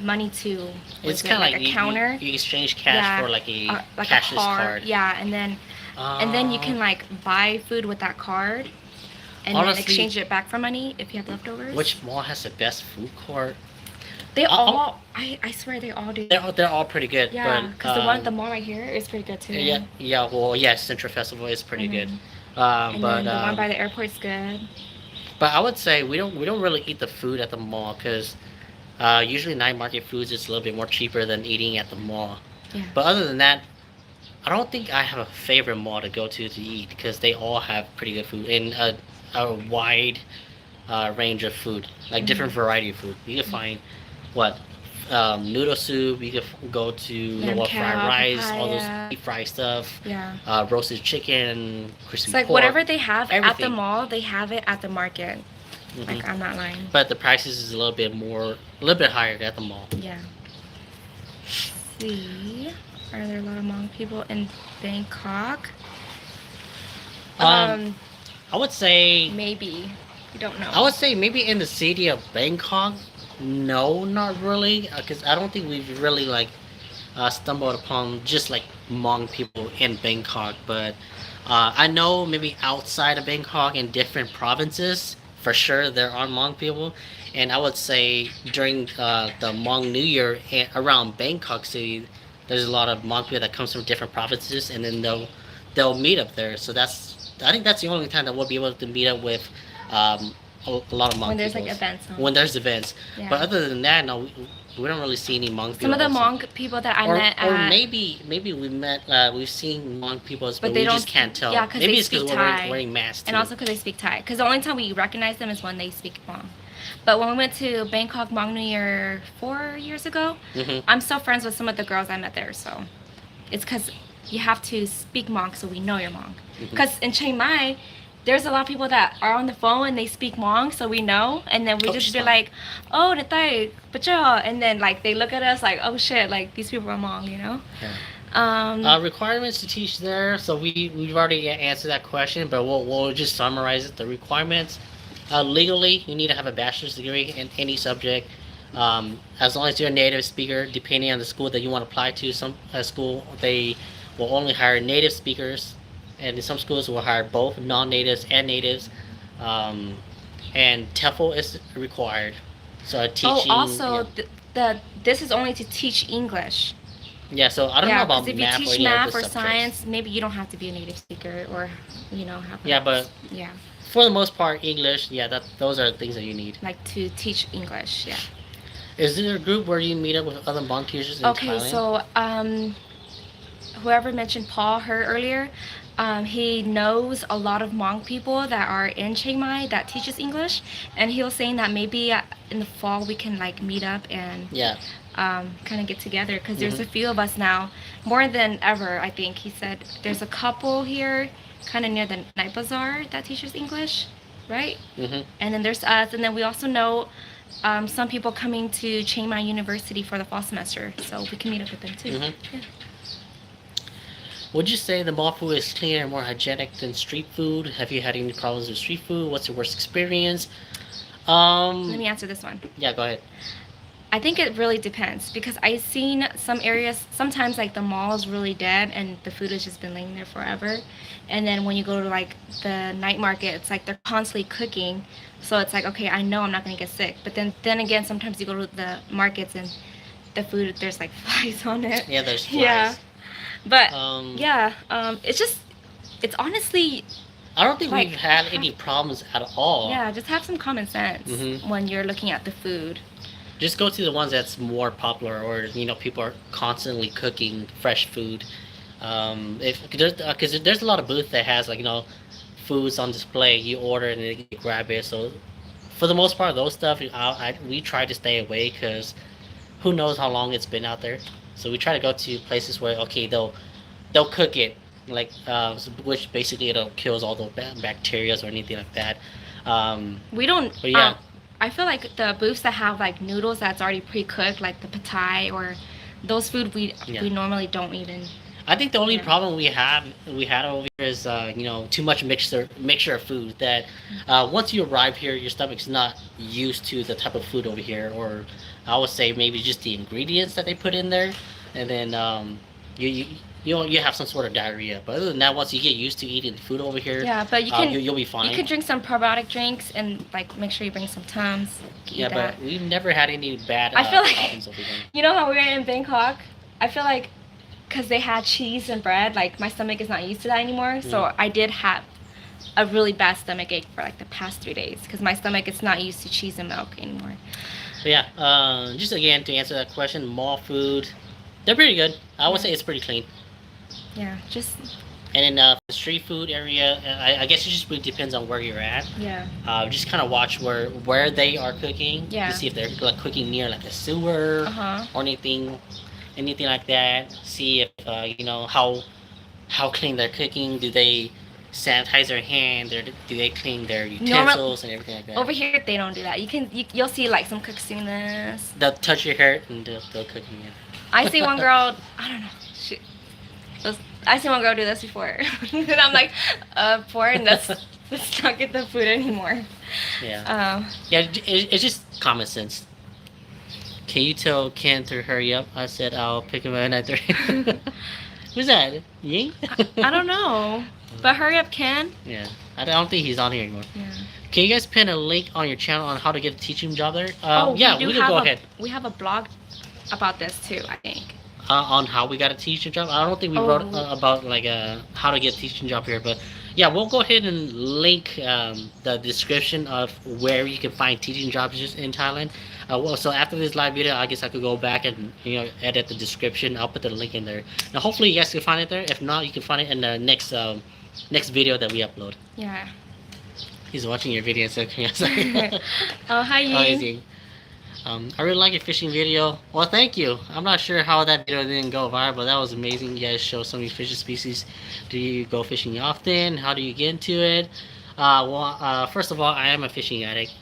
money to It's was it, kind of like like a counter. you exchange cash for like a like a cashless card. card. Yeah, and then you can like buy food with that card, and then Honestly, exchange it back for money if you have leftovers. which mall has the best food court? They I'll- all, I swear they all do. They're all pretty good. Yeah, but, because the one at the mall right here is pretty good too. yeah. Well, yeah, Central Festival is pretty good. And But then the one by the airport's good. but I would say we don't really eat the food at the mall because usually night market foods is a little bit more cheaper than eating at the mall. Yeah. But other than that, I don't think I have a favorite mall to go to eat because they all have pretty good food and a wide range of food, like different variety of food. You can find what noodle soup. You can go to Lamb fried cow, rice, all those papaya. deep fried stuff, Yeah. roasted chicken, crispy It's like pork. whatever they have at the everything. mall, they have it at the market. Mhm. Like I'm not lying. But the prices is a little bit higher at the mall. Yeah. Let's see, are there a lot of Hmong people in Bangkok? I would say Maybe. You don't know. I would say maybe in the city of Bangkok. No, not really, because I don't think we've really like stumbled upon just like Hmong people in Bangkok. But I know maybe outside of Bangkok in different provinces, for sure there are Hmong people. And I would say during the Hmong New Year around Bangkok City, there's a lot of Hmong people that comes from different provinces, and then they'll meet up there. So I think that's the only time that we'll be able to meet up with um, a lot of Hmong when there's people. like events. Huh? When there's events. Yeah. But other than that, no, we don't really see any Hmong people. Some of the also. Hmong people that I met Or at, maybe we've seen Hmong people, but But they we don't just can't tell. yeah, 'cause maybe they it's because speak we're Thai. wearing masks. and too. also because they speak Thai. Because the only time we recognize them is when they speak Hmong. But when we went to Bangkok Hmong New Year 4 years ago, Mhm. I'm still friends with some of the girls I met there. So it's because you have to speak Hmong so we know you're Hmong. Because in Chiang Mai, there's a lot of people that are on the phone and they speak Hmong, so we know, and then we Oh, just she's be fine. like, "Oh, the Thai, and then like they look at us like, "Oh shit, like these people are Hmong," you know. Yeah. Requirements to teach there. So we've already answered that question, but we'll just summarize it. The requirements. Legally, you need to have a bachelor's degree in any subject. As long as you're a native speaker, depending on the school that you want to apply to, some school they will only hire native speakers, and in some schools will hire both non-natives and natives. Um, and TEFL is required. So teaching. Oh, also yeah. this is only to teach English. Yeah, so I don't know Yeah, about because if you math or teach any math other or subjects. science, maybe you don't have to be a native speaker or, have. Yeah, but yeah, for the most part, English. Yeah, those are the things that you need. like to teach English. Yeah. Is there a group where you meet up with other Hmong teachers in Okay, Thailand? so whoever mentioned Paul her earlier, he knows a lot of Hmong people that are in Chiang Mai that teaches English, and he was saying that maybe in the fall we can like meet up and Yeah. kind of get together because there's a few of us now, more than ever. I think he said there's a couple here, kind of near the night bazaar that teaches English, right? Mhm. And then there's us, and then we also know some people coming to Chiang Mai University for the fall semester, so we can meet up with them too. Mhm. Yeah. Would you say the mall food is cleaner and more hygienic than street food? Have you had any problems with street food? What's your worst experience? Let me answer this one. Yeah, go ahead. I think it really depends because I've seen some areas sometimes like the mall is really dead and the food has just been laying there forever, and then when you go to like the night market, it's like they're constantly cooking, so it's like okay, I know I'm not gonna get sick. But then again, sometimes you go to the markets and the food there's like flies on it. Yeah, there's Yeah, flies. but Um, yeah, it's just it's honestly I don't think we've like had any problems at all. yeah, just have some common sense Hmm. when you're looking at the food. Just go to the ones that's more popular, or people are constantly cooking fresh food. If because there's a lot of booths that has like foods on display. You order and they grab it. So for the most part, those stuff we try to stay away because who knows how long it's been out there. So we try to go to places where okay they'll cook it like which basically it'll kills all the bacteria or anything like that. We don't. But yeah, I feel like the booths that have like noodles that's already pre-cooked, like the pad thai or those food yeah. we normally don't even. I think the only Yeah. problem we had over here is too much mixture of food that once you arrive here your stomach's not used to the type of food over here, or I would say maybe just the ingredients that they put in there, and then you you you have some sort of diarrhea. But other than that, once you get used to eating food over here, Yeah, but you can you'll be you fine. can drink some probiotic drinks and like make sure you bring some Tums. Eat Yeah, that. but we've never had any bad I feel like problems over here. you know how we were in Bangkok. I feel like because they had cheese and bread, like my stomach is not used to that anymore. So Mm. I did have a really bad stomach ache for like the past 3 days because my stomach is not used to cheese and milk anymore. But yeah, just again to answer that question, mall food, they're pretty good. I would Yeah. say it's pretty clean. Yeah, just And in the street food area, I guess it just really depends on where you're at. yeah. Just kind of watch where they are cooking Yeah. to see if they're like cooking near like a sewer Uh-huh. or anything like that. See if how clean they're cooking. Do they sanitize their hands? Or do they clean their utensils and everything like that? Over here they don't do that. You'll see like some cooks doing this. They'll touch your hair and they'll cook it. I see one girl. I don't know. I see one girl do this before, and I'm like, porn. Let's not get the food anymore. Yeah. Yeah. It's just common sense. Can you tell Ken to hurry up? I said I'll pick him up at 3. Who's that? Ying? I don't know, but hurry up, Ken. Yeah. I don't think he's on here anymore. Yeah. Can you guys pin a link on your channel on how to get a teaching job there? Yeah, do we can have go ahead. We have a blog about this too. I think. On how we got a teaching job. I don't think we wrote about like how to get a teaching job here, but yeah, we'll go ahead and link the description of where you can find teaching jobs just in Thailand. So after this live video, I guess I could go back and edit the description. I'll put the link in there. Now hopefully you guys can find it there. If not, you can find it in the next video that we upload. Yeah. He's watching your video, so sorry. Oh, hi, Ying. Amazing. I really like your fishing video. Well, thank you. I'm not sure how that video didn't go viral, but that was amazing. You guys show so many fish species. Do you go fishing often? How do you get into it? First of all, I am a fishing addict.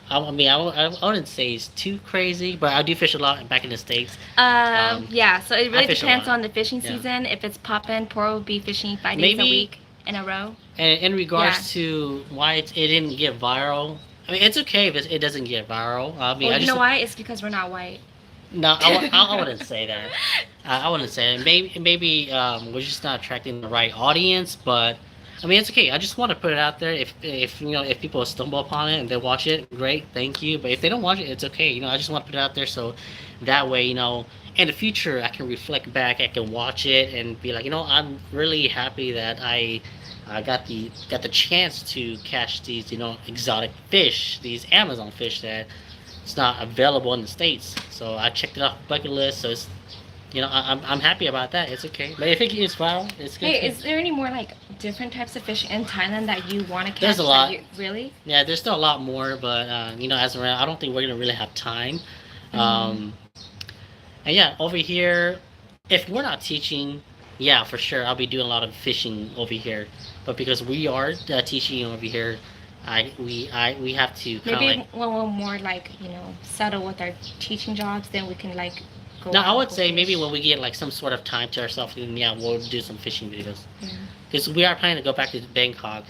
I wouldn't say it's too crazy, but I do fish a lot back in the States. Yeah, so it really fish a depends lot. on the fishing Yeah. season. If it's poppin', Poro will be fishing 5 days a Maybe- week in a row. And in regards to why it didn't get viral, I mean, it's okay if it doesn't get viral. I mean, Well, I you just know why? It's because we're not white. no, I wouldn't say that. I wouldn't say that. Maybe we're just not attracting the right audience, but I mean, it's okay. I just want to put it out there. If people stumble upon it and they watch it, great, thank you. But if they don't watch it, it's okay. I just want to put it out there so that way, in the future, I can reflect back. I can watch it and be like, I'm really happy that I got the chance to catch these, exotic fish, these Amazon fish that it's not available in the States. So I checked it off the bucket list. So it's, I'm happy about that. It's okay. But if it gets viral, it's good. Hey, too. is there any more like different types of fish in Thailand that you want to catch? There's a lot. Really? Yeah, there's still a lot more, but as around, I don't think we're gonna really have time. And yeah, over here, if we're not teaching, yeah, for sure, I'll be doing a lot of fishing over here. But because we are teaching over here, we have to kind of Maybe like. when we're more like settle with our teaching jobs, then we can like go. No, out I and would go say maybe fish. when we get like some sort of time to ourselves, then yeah, we'll do some fishing videos. Yeah. Because we are planning to go back to Bangkok,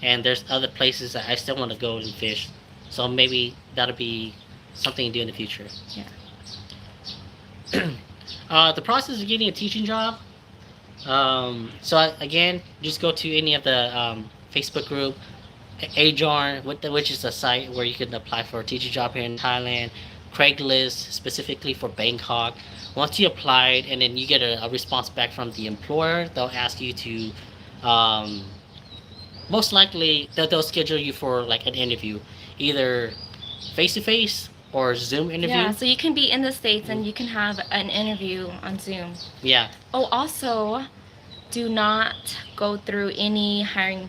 and there's other places that I still want to go and fish. So maybe that'll be something to do in the future. Yeah. The process of getting a teaching job. Again, just go to any of the Facebook group, Ajar, which is a site where you can apply for a teaching job here in Thailand. Craigslist, specifically for Bangkok. Once you applied and then you get a response back from the employer, they'll ask you to, um, most likely, they'll schedule you for like an interview, either face to face or Zoom interview. Yeah, so you can be in the States and you can have an interview on Zoom. Yeah. Oh, also, do not go through any hiring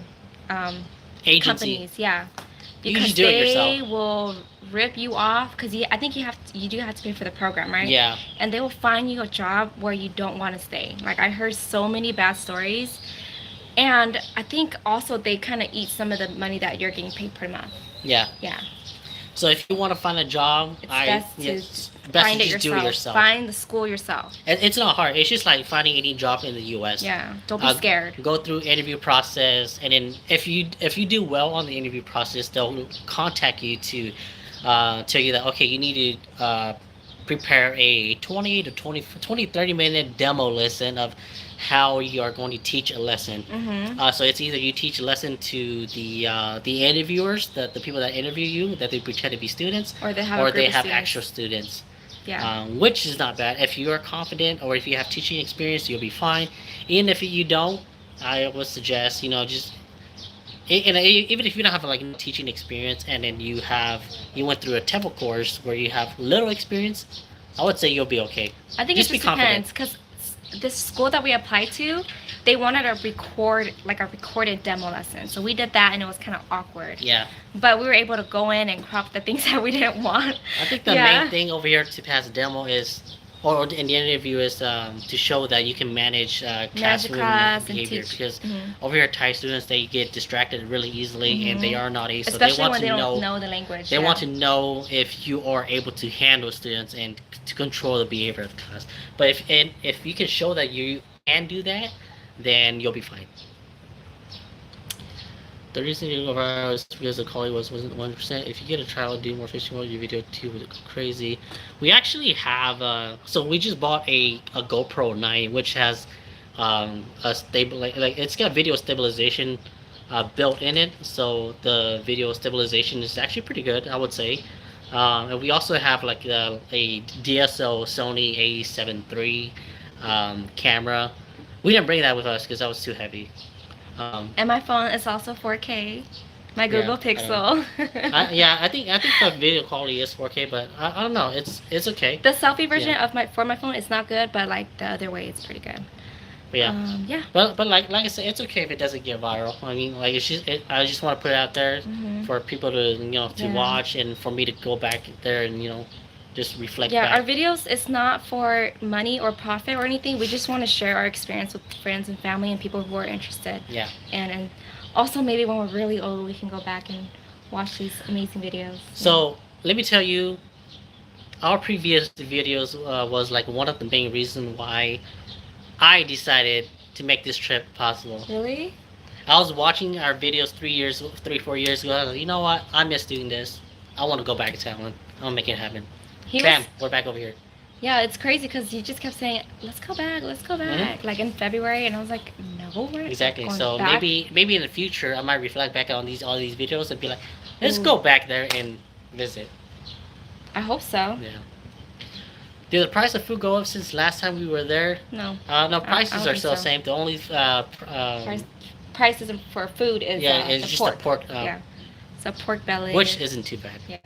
Agency. companies. Yeah, You can because do it they yourself. will rip you off. Because I think you do have to pay for the program, right? Yeah. And they will find you a job where you don't want to stay. Like I heard so many bad stories, and I think also they kind of eat some of the money that you're getting paid per month. Yeah. Yeah. So if you want to find a job, It's best to best find to it just yourself. do it yourself. Find the school yourself. It's not hard. It's just like finding any job in the U.S. Yeah. Don't be scared. Go through interview process, and then if you do well on the interview process, they'll contact you to tell you that okay, you need to prepare a 30 minute demo lesson of how you are going to teach a lesson. Mm-hmm. So it's either you teach a lesson to the interviewers, the people that interview you, that they pretend to be students, Or they have or a group they of have students. actual students. Yeah. Which is not bad. If you are confident or if you have teaching experience, you'll be fine. Even if you don't, I would suggest just even if you don't have like teaching experience and then you went through a TEFL course where you have little experience, I would say you'll be okay. I think Just it be just confident. depends because this school that we applied to, they wanted a recorded demo lesson. So we did that and it was kind of awkward. Yeah. But we were able to go in and crop the things that we didn't want. I think the Yeah. main thing over here to pass a demo is, or in the interview is to show that you can manage classroom class and behavior teach. because Mhm. over here Thai students they get distracted really easily and they Mhm. are not able. So Especially they want when to they don't know know the language. they yeah. want to know if you are able to handle students and to control the behavior of the class. But if you can show that you can do that, then you'll be fine. The reason you go viral is because the quality wasn't 100%. If you get a trial, do more fishing mode, your video too would go crazy. We actually have so we just bought a GoPro 9, which has a stable like it's got video stabilization built in it, so the video stabilization is actually pretty good, I would say. And we also have like a DSO Sony A7 III camera. We didn't bring that with us because that was too heavy. And my phone is also 4K. My Google Yeah, Pixel. I think the video quality is 4K, but I don't know. It's okay. The selfie version Yeah. of my phone is not good, but like the other way, it's pretty good. But yeah. Yeah. But like I said, it's okay if it doesn't get viral. I mean, like I just want to put it out there Mhm. for people to to Yeah. watch and for me to go back there and just reflect Yeah, our back. videos is not for money or profit or anything. We just want to share our experience with friends and family and people who are interested. Yeah. And also maybe when we're really old, we can go back and watch these amazing videos. So let me tell you, our previous videos was like one of the main reasons why I decided to make this trip possible. Really? I was watching our videos 4 years ago. I was like, you know what? I miss doing this. I want to go back to Thailand. I want to make it happen. Bam, we're back over here. Yeah, it's crazy because you just kept saying, let's go back, like in February, and I was like, no, we're Exactly. going So back. maybe in the future I might reflect back on all these videos and be like, let's Ooh. go back there and visit. I hope so. Yeah. Did the price of food go up since last time we were there? No. No, I prices don't are think still the so. same. The only Prices for food is it's the just pork. the pork, Yeah. So pork belly. which isn't too bad. Yeah.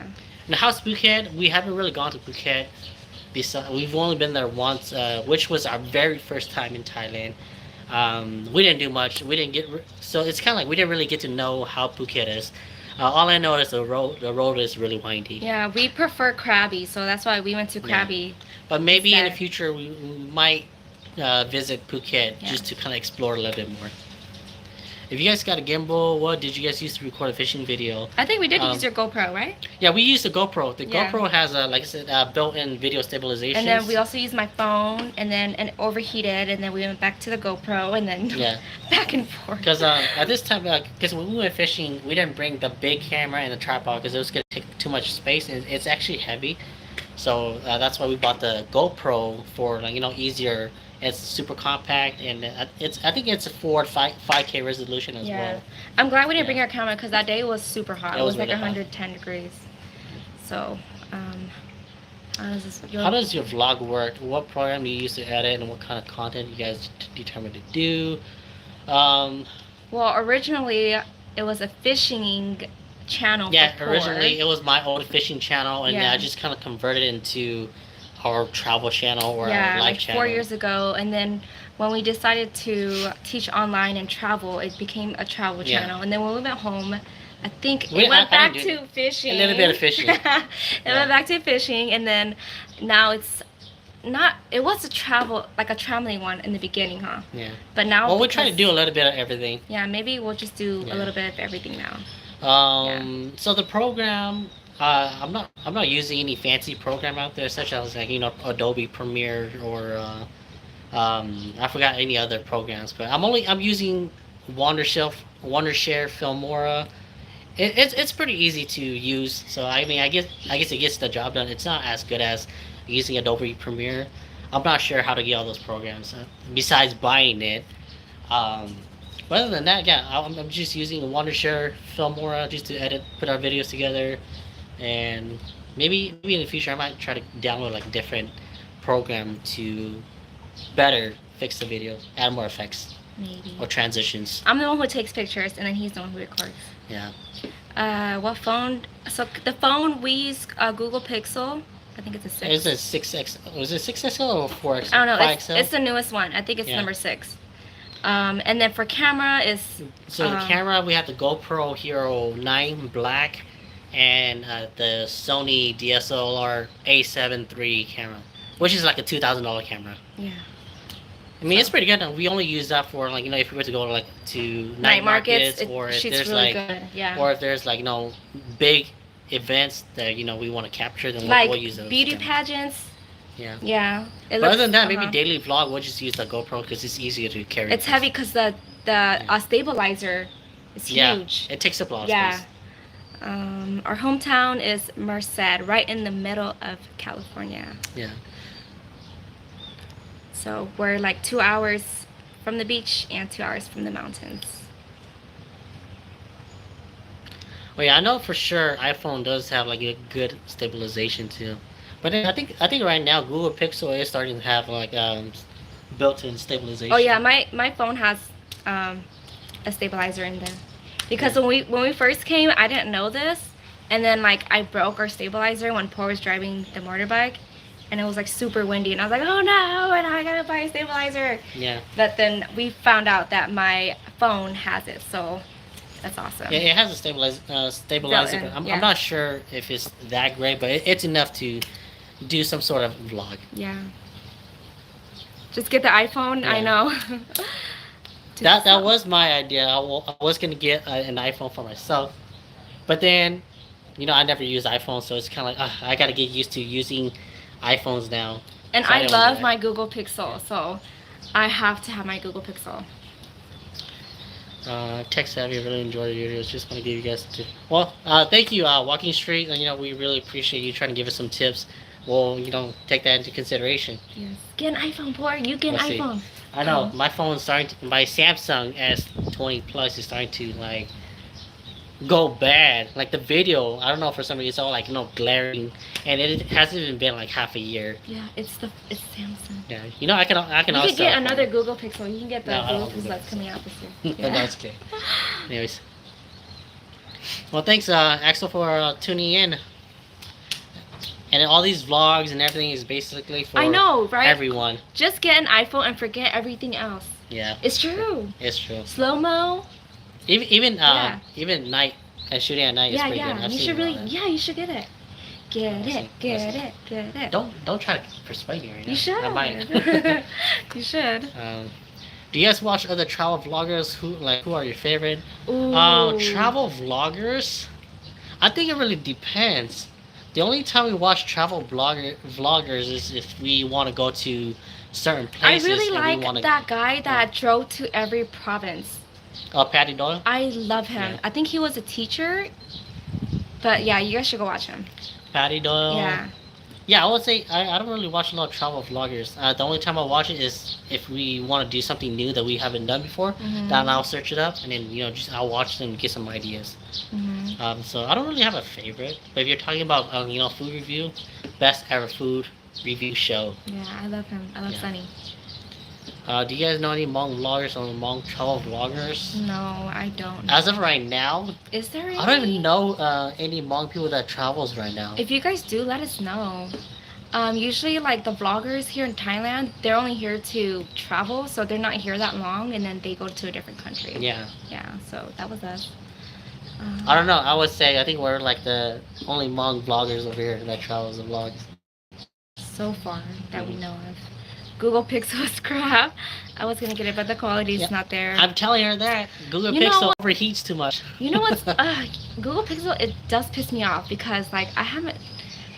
Now, how's Phuket? We haven't really gone to Phuket. We've only been there once, which was our very first time in Thailand. We didn't do much. We didn't so it's kind of like we didn't really get to know how Phuket is. All I know is the road is really windy. Yeah, we prefer Krabi, so that's why we went to Yeah. Krabi. But maybe in the Instead. future we might visit Phuket Yeah. just to kind of explore a little bit more. If you guys got a gimbal, what did you guys use to record a fishing video? I think we did Um, use your GoPro, right? Yeah, we used the GoPro. The Yeah. GoPro has like I said, built-in video stabilization. And then we also used my phone, and then overheated, and then we went back to the GoPro, and then Yeah. back and forth. Because at this time, because when we went fishing, we didn't bring the big camera and the tripod because it was gonna take too much space, and it's actually heavy. So that's why we bought the GoPro for like easier. It's super compact and it's I think it's a 5K resolution as Yeah. well. I'm glad we didn't Yeah, bring our camera because that day it was super hot. it It was was like really hot. 110 degrees. So, how does this How does your vlog work? What program do you use to edit, and what kind of content you guys determine to do? Um, Well, originally it was a fishing channel yeah, for poor. originally it was my old fishing channel, and I Yeah. just kind of converted it into our travel channel or our Yeah, life like 4 channel. years ago. And then when we decided to teach online and travel, it became a travel Yeah, channel. And then when we went home, I think we it went I back didn't do to a fishing. little bit of fishing. It Yeah, went back to fishing, and then now it's not. It was a travel, like a traveling one in the beginning, huh? yeah. But now Well, we try to because do a little bit of everything. yeah, maybe we'll just do a Yeah. little bit of everything now. Yeah. So the program, I'm not using any fancy program out there, such as like Adobe Premiere or I forgot any other programs, but I'm using Wondershare, Wondershare Filmora. It's pretty easy to use. So I mean, I guess it gets the job done. It's not as good as using Adobe Premiere. I'm not sure how to get all those programs besides buying it. Um, but other than that, yeah, I'm just using Wondershare Filmora just to edit, put our videos together, and maybe in the future I might try to download like a different program to better fix the video, add more effects Maybe. or transitions. I'm the one who takes pictures, and then he's the one who records. Yeah. What phone? So the phone we use Google Pixel. I think it's a Is it 6. 6X? Was it 6XL or 4X? I don't know. 5XL? It's the newest one. I think it's Yeah. number 6. And then for camera is So the camera, we have the GoPro Hero 9 Black and the Sony DSLR A7 III camera, which is like a $2,000 camera. yeah. I mean, it's pretty good. We only use that for like if we were to go to Night markets. or It if shoots there's really like good. Yeah. or if there's like big events that we want to capture, then like we'll use those beauty cameras. pageants. Yeah. Yeah. But other than that, maybe daily vlog, we'll just use the GoPro because it's easier to carry. It's heavy because the stabilizer is Yeah, huge. it takes up a lot of Yeah. space. Our hometown is Merced, right in the middle of California. Yeah. So we're like 2 hours from the beach and 2 hours from the mountains. Well, yeah, I know for sure iPhone does have like a good stabilization too. But then I think right now Google Pixel is starting to have like built-in stabilization. Oh yeah, my phone has a stabilizer in there. Because when we first came, I didn't know this, and then like I broke our stabilizer when Paul was driving the motorbike, and it was like super windy, and I was like, oh no, and I gotta buy a stabilizer. Yeah. But then we found out that my phone has it, so that's awesome. Yeah, it has a stabilizer, but I'm not sure if it's that great, but it's enough to do some sort of vlog. Yeah. Just get the iPhone. Yeah. I know. That was my idea. I was gonna get an iPhone for myself, but then, I never use iPhone, so it's kind of like I gotta get used to using iPhones now. And So I didn't wanna love do my Google Pixel, so I have to have my Google Pixel. Tech Savvy, I really enjoyed your videos. Just want to give you guys well, thank you, Walking Street. We really appreciate you trying to give us some tips. We'll, take that into consideration. Yes. Get an iPhone, poor. You get an iPhone. I know my phone's my Samsung S20 Plus is starting to like go bad. Like the video, I don't know, for some reason it's all like glaring, and it hasn't even been like half a year. Yeah, it's Samsung. Yeah, I can You also can get another Google Pixel. You can get the No, I don't Google want Pixel that's coming out this year. No, that's okay. Anyways, well, thanks, Axel, for tuning in. And all these vlogs and everything is basically for I know, right? everyone. Just get an iPhone and forget everything else. Yeah, It's true. it's true. Slow-mo. Even Yeah. even night shooting at night is Yeah, pretty good. yeah. I've You seen should all really, that. yeah, you should get it. Get it, get it, get it. Don't try to persuade me right now. You should. I might. You should. Do you guys watch other travel vloggers? Who are your favorite? Ooh. Travel vloggers. I think it really depends. The only time we watch travel vloggers is if we want to go to certain I places. really and we like wanna, that guy that drove to every province. Patty Doyle. I love him. Yeah. I think he was a teacher. But yeah, you guys should go watch him. Patty Doyle. Yeah. Yeah, I would say I don't really watch a lot of travel vloggers. The only time I watch it is if we want to do something new that we haven't done before. Then Mhm. I'll search it up and then just I'll watch them and get some ideas. Mhm. So I don't really have a favorite, but if you're talking about food review, best ever food review show. Yeah, I love him. I love Yeah. Sunny. Do you guys know any Hmong vloggers or Hmong travel vloggers? No, I don't As know. of right now, Is there I don't even any? know any Hmong people that travels right now. If you guys do, let us know. Usually, like the vloggers here in Thailand, they're only here to travel, so they're not here that long, and then they go to a different country. Yeah. Yeah, so that was us. I don't know. I would say I think we're like the only Hmong vloggers over here that travels and vlogs. So far that we know of. Google Pixel is crap. I was gonna get it, but the quality is Yeah. not there. I'm telling her that Google You know Pixel what? overheats too much. You know what's Google Pixel? It does piss me off because like I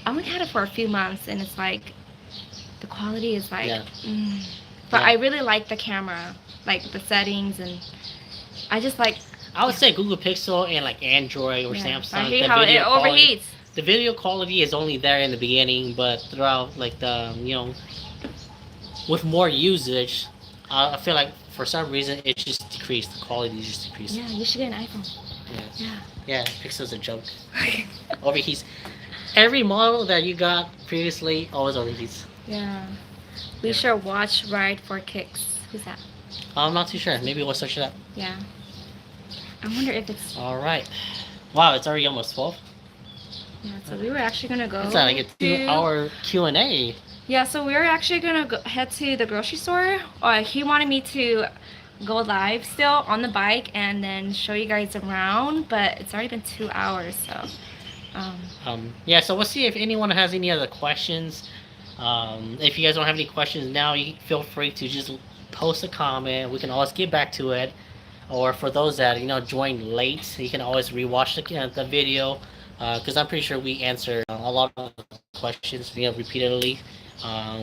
only had it for a few months, and it's like the quality is like. Yeah. But Yeah. I really like the camera, like the settings, and I just like. I would say Google Pixel and like Android or Yeah, Samsung. I hate the how it video quality, overheats. the video quality is only there in the beginning, but throughout like the with more usage, I feel like for some reason it just decreased. The quality just decreased. Yeah, you should get an iPhone. Yeah. Yeah. Yeah, Pixel's a joke. Overheats. Every model that you got previously always overheats. Yeah. We Yeah. should watch Ride for Kicks. Who's that? I'm not too sure. Maybe we'll search it up. Yeah. I wonder if it's. All right. Wow, it's already almost 12. Yeah, so we were actually gonna go. It's like a 2-hour Q&A. Yeah, so we were actually gonna head to the grocery store. He wanted me to go live still on the bike and then show you guys around, but it's already been 2 hours, so. Yeah, so we'll see if anyone has any other questions. If you guys don't have any questions now, you feel free to just post a comment. We can always get back to it. Or for those that joined late, you can always rewatch the video because I'm pretty sure we answer a lot of questions repeatedly,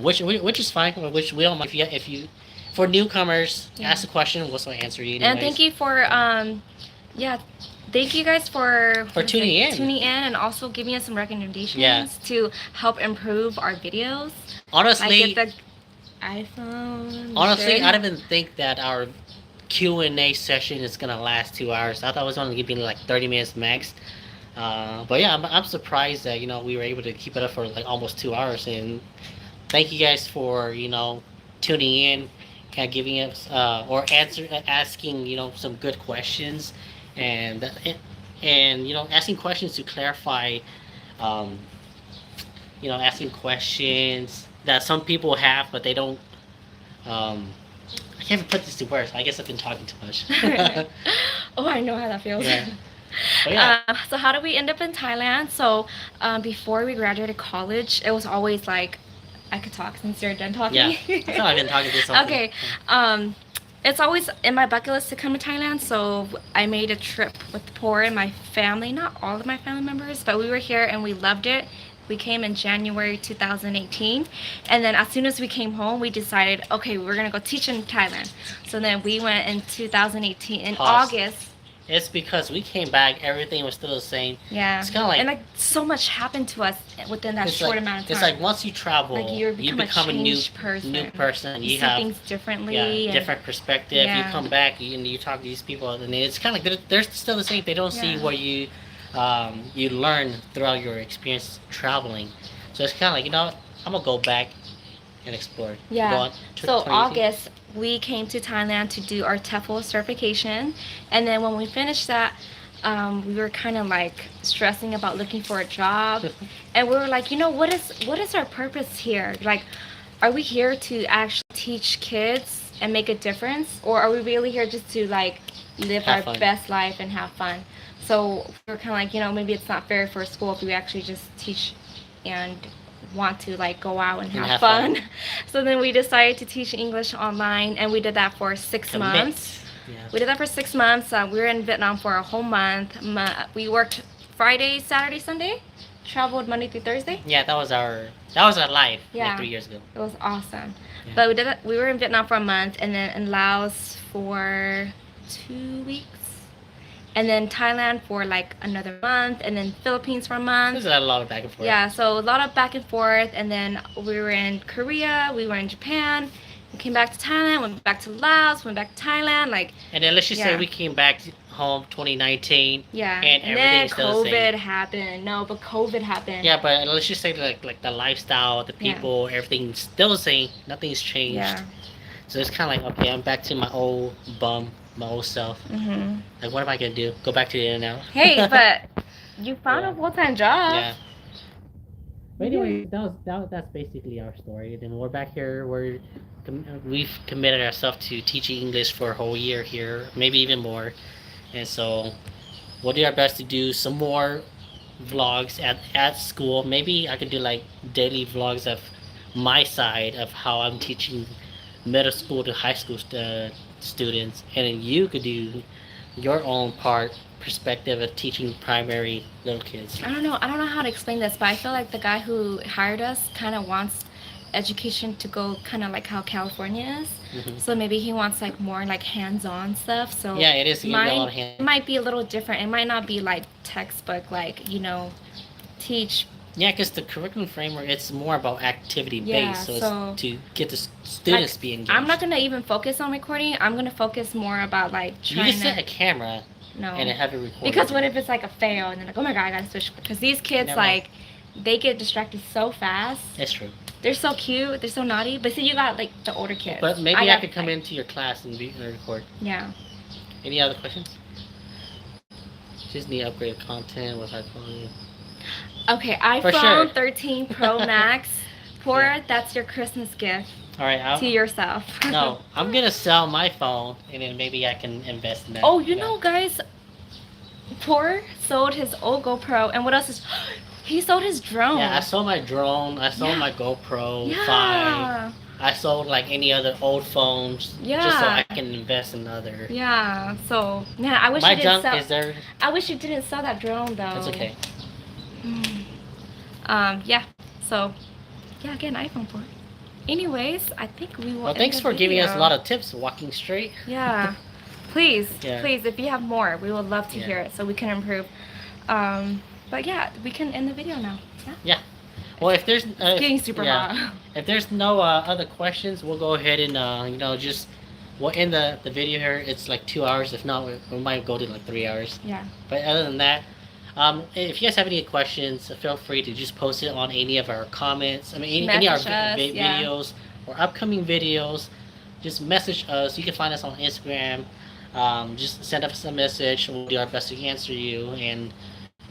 which is fine. Which we don't mind if you for newcomers ask a question, we'll also answer you. And thank you for yeah. Thank you guys for tuning in. Tuning in and also giving us some recommendations to help improve our videos. Honestly, like get the iPhone. Honestly, I didn't think that our Q&A session is gonna last 2 hours. I thought it was only gonna be like 30 minutes max. But yeah, I'm surprised that we were able to keep it up for like almost 2 hours. And thank you guys for tuning in, kind of giving us or asking some good questions, and asking questions to clarify, um, asking questions that some people have but they don't. I can't even put this to words. I guess I've been talking too much. Oh, I know how that feels. Yeah. But yeah. So how did we end up in Thailand? So before we graduated college, it was always like, I could talk since you're done talking. Yeah. I thought I've been talking this whole Okay. It's always in my bucket list to come to Thailand, so I made a trip with Poor and my family. Not all of my family members, but we were here and we loved it. We came in January 2018, and then as soon as we came home, we decided, okay, we're gonna go teach in Thailand. So then we went in 2018 in August. It's because we came back, everything was still the same. Yeah. It's kind of like, and like so much happened to us within that short amount of time. It's like once you travel, like you become a new person. You see have things differently. And different perspective. Yeah. You come back and you talk to these people, and it's kind of like they're still the same. They don't see what you learn throughout your experience traveling. So it's kind of like I'm gonna go back and explore. Yeah. So August, we came to Thailand to do our TEFL certification, and then when we finished that, we were kind of like stressing about looking for a job, and we were like, what is our purpose here? Like, are we here to actually teach kids and make a difference, or are we really here just to like live our best life and have fun? So we were kind of like, maybe it's not fair for a school if we actually just teach and want to like go out and have fun. So then we decided to teach English online, and we did that for 6 months. Yeah. We did that for 6 months. We were in Vietnam for a whole month. We worked Friday, Saturday, Sunday, traveled Monday through Thursday. Yeah, that was our life like 3 years ago. It was awesome. Yeah. But we did that. We were in Vietnam for a month, and then in Laos for 2 weeks. and then Thailand for like another month, and then Philippines for a month. There's a lot of back and forth. Yeah, so a lot of back and forth, and then we were in Korea, we were in Japan, we came back to Thailand, went back to Laos, went back to Thailand, like. And then let's just say Yeah. we came back home 2019. Yeah, And and everything then is still the COVID same. happened. No, but COVID happened. Yeah, but let's just say like the lifestyle, the Yeah. people, everything's still the same. Nothing's changed. Yeah. So it's kind of like, okay, I'm back to my old bum, my old self. Mhm. Like, what am I gonna do? Go back to the In-N-Out? Hey, but you found Yeah. a full-time job. Yeah. But anyway, that's basically our story. Then we're back here. We've committed ourselves to teaching English for a whole year here, maybe even more. And so we'll do our best to do some more vlogs at school. Maybe I could do like daily vlogs of my side of how I'm teaching middle school to high school students, and then you could do your own perspective of teaching primary little kids. I don't know how to explain this, but I feel like the guy who hired us kind of wants education to go kind of like how California is. So maybe he wants like more like hands-on stuff. So Yeah, it is gonna be a lot of mine might be a little different. It might not be like textbook, like teach. Yeah, because the curriculum framework, it's more about activity Yeah, based, so so- it's to get the students Like, be engaged. I'm not gonna even focus on recording. I'm gonna focus more about like You trying can set to. a camera No. and have it recorded. Because what if it's like a fail and they're like, oh my god, I gotta switch? Because these kids Never mind. like, they get distracted so fast. That's true. They're so cute. They're so naughty. But see, you got like the older kids. But maybe I got, could come like- into your class and record. Yeah. Any other questions? Just need upgraded content with high quality. Okay, For iPhone sure. 13 Pro Max. Poor, Yeah. that's your Christmas gift All right, to yourself. no, I'm gonna sell my phone and then maybe I can invest in that. Oh, you know, guys, Poor sold his old GoPro, and what else is? He sold his drone. Yeah, I sold my drone. I sold my GoPro 5. Yeah. I sold like any other old phones, just so Yeah. I can invest in other. Yeah. So, man, I wish My you didn't junk sell. is there. I wish you didn't sell that drone though. That's okay. Yeah. So, yeah, get an iPhone 4. Anyways, I think we will. Well, end thanks the for giving us a video. lot of tips walking straight. Yeah. Please, Yeah. please, if you have more, we would love to Yeah. hear it so we can improve. But yeah, we can end the video now. Yeah. Yeah. Well, if there's It's getting super hot. if there's no other questions, we'll go ahead and just we'll end the video here. It's like 2 hours. If not, we might go to like 3 hours. Yeah. But other than that, if you guys have any questions, feel free to just post it on any of our comments. I mean, any of Message our us, yeah. videos or upcoming videos. Just message us. You can find us on Instagram. Just send us a message. We'll do our best to answer you. And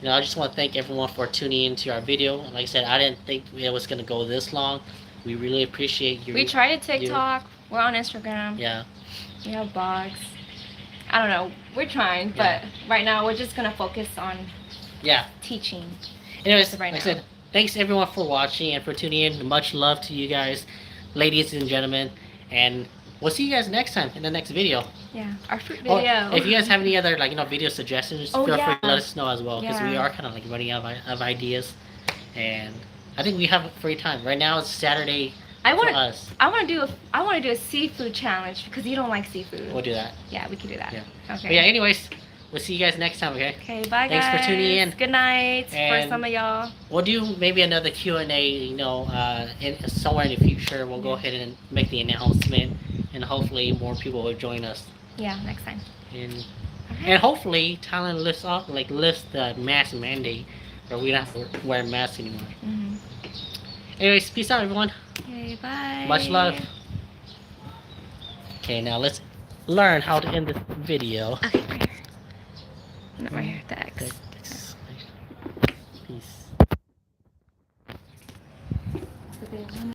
I just want to thank everyone for tuning into our video. Like I said, I didn't think it was gonna go this long. We really appreciate you. We tried a TikTok. We're on Instagram. Yeah. We have blogs. I don't know. We're trying, Yeah. but right now we're just gonna focus on Yeah. teaching. Anyways, Right like I now. said, thanks everyone for watching and for tuning in. Much love to you guys, ladies and gentlemen, and we'll see you guys next time in the next video. Yeah, our fruit Or video. if you guys have any other video suggestions, Oh, feel free yeah. to let us know as well, because we Yeah. are kind of running out of ideas, and I think we have free time right now. It's Saturday I for want us. I want to do a seafood challenge because you don't like seafood. We'll do that. Yeah, we can do that. Yeah. Okay. But yeah. Anyways, we'll see you guys next time. Okay. Okay, bye Thanks guys. for tuning in. Good night And- for some of y'all. We'll do maybe another Q&A, somewhere in the future. We'll go ahead and make the announcement, and hopefully more people will join us. Yeah, next time. And Alright. and hopefully Thailand lifts the mask mandate, where we don't have to wear masks anymore. Mhm. Anyways, peace out, everyone. Okay, bye. Much love. Okay, now let's learn how to end this video. Okay, right here. Not right here. The X. Peace. Okay.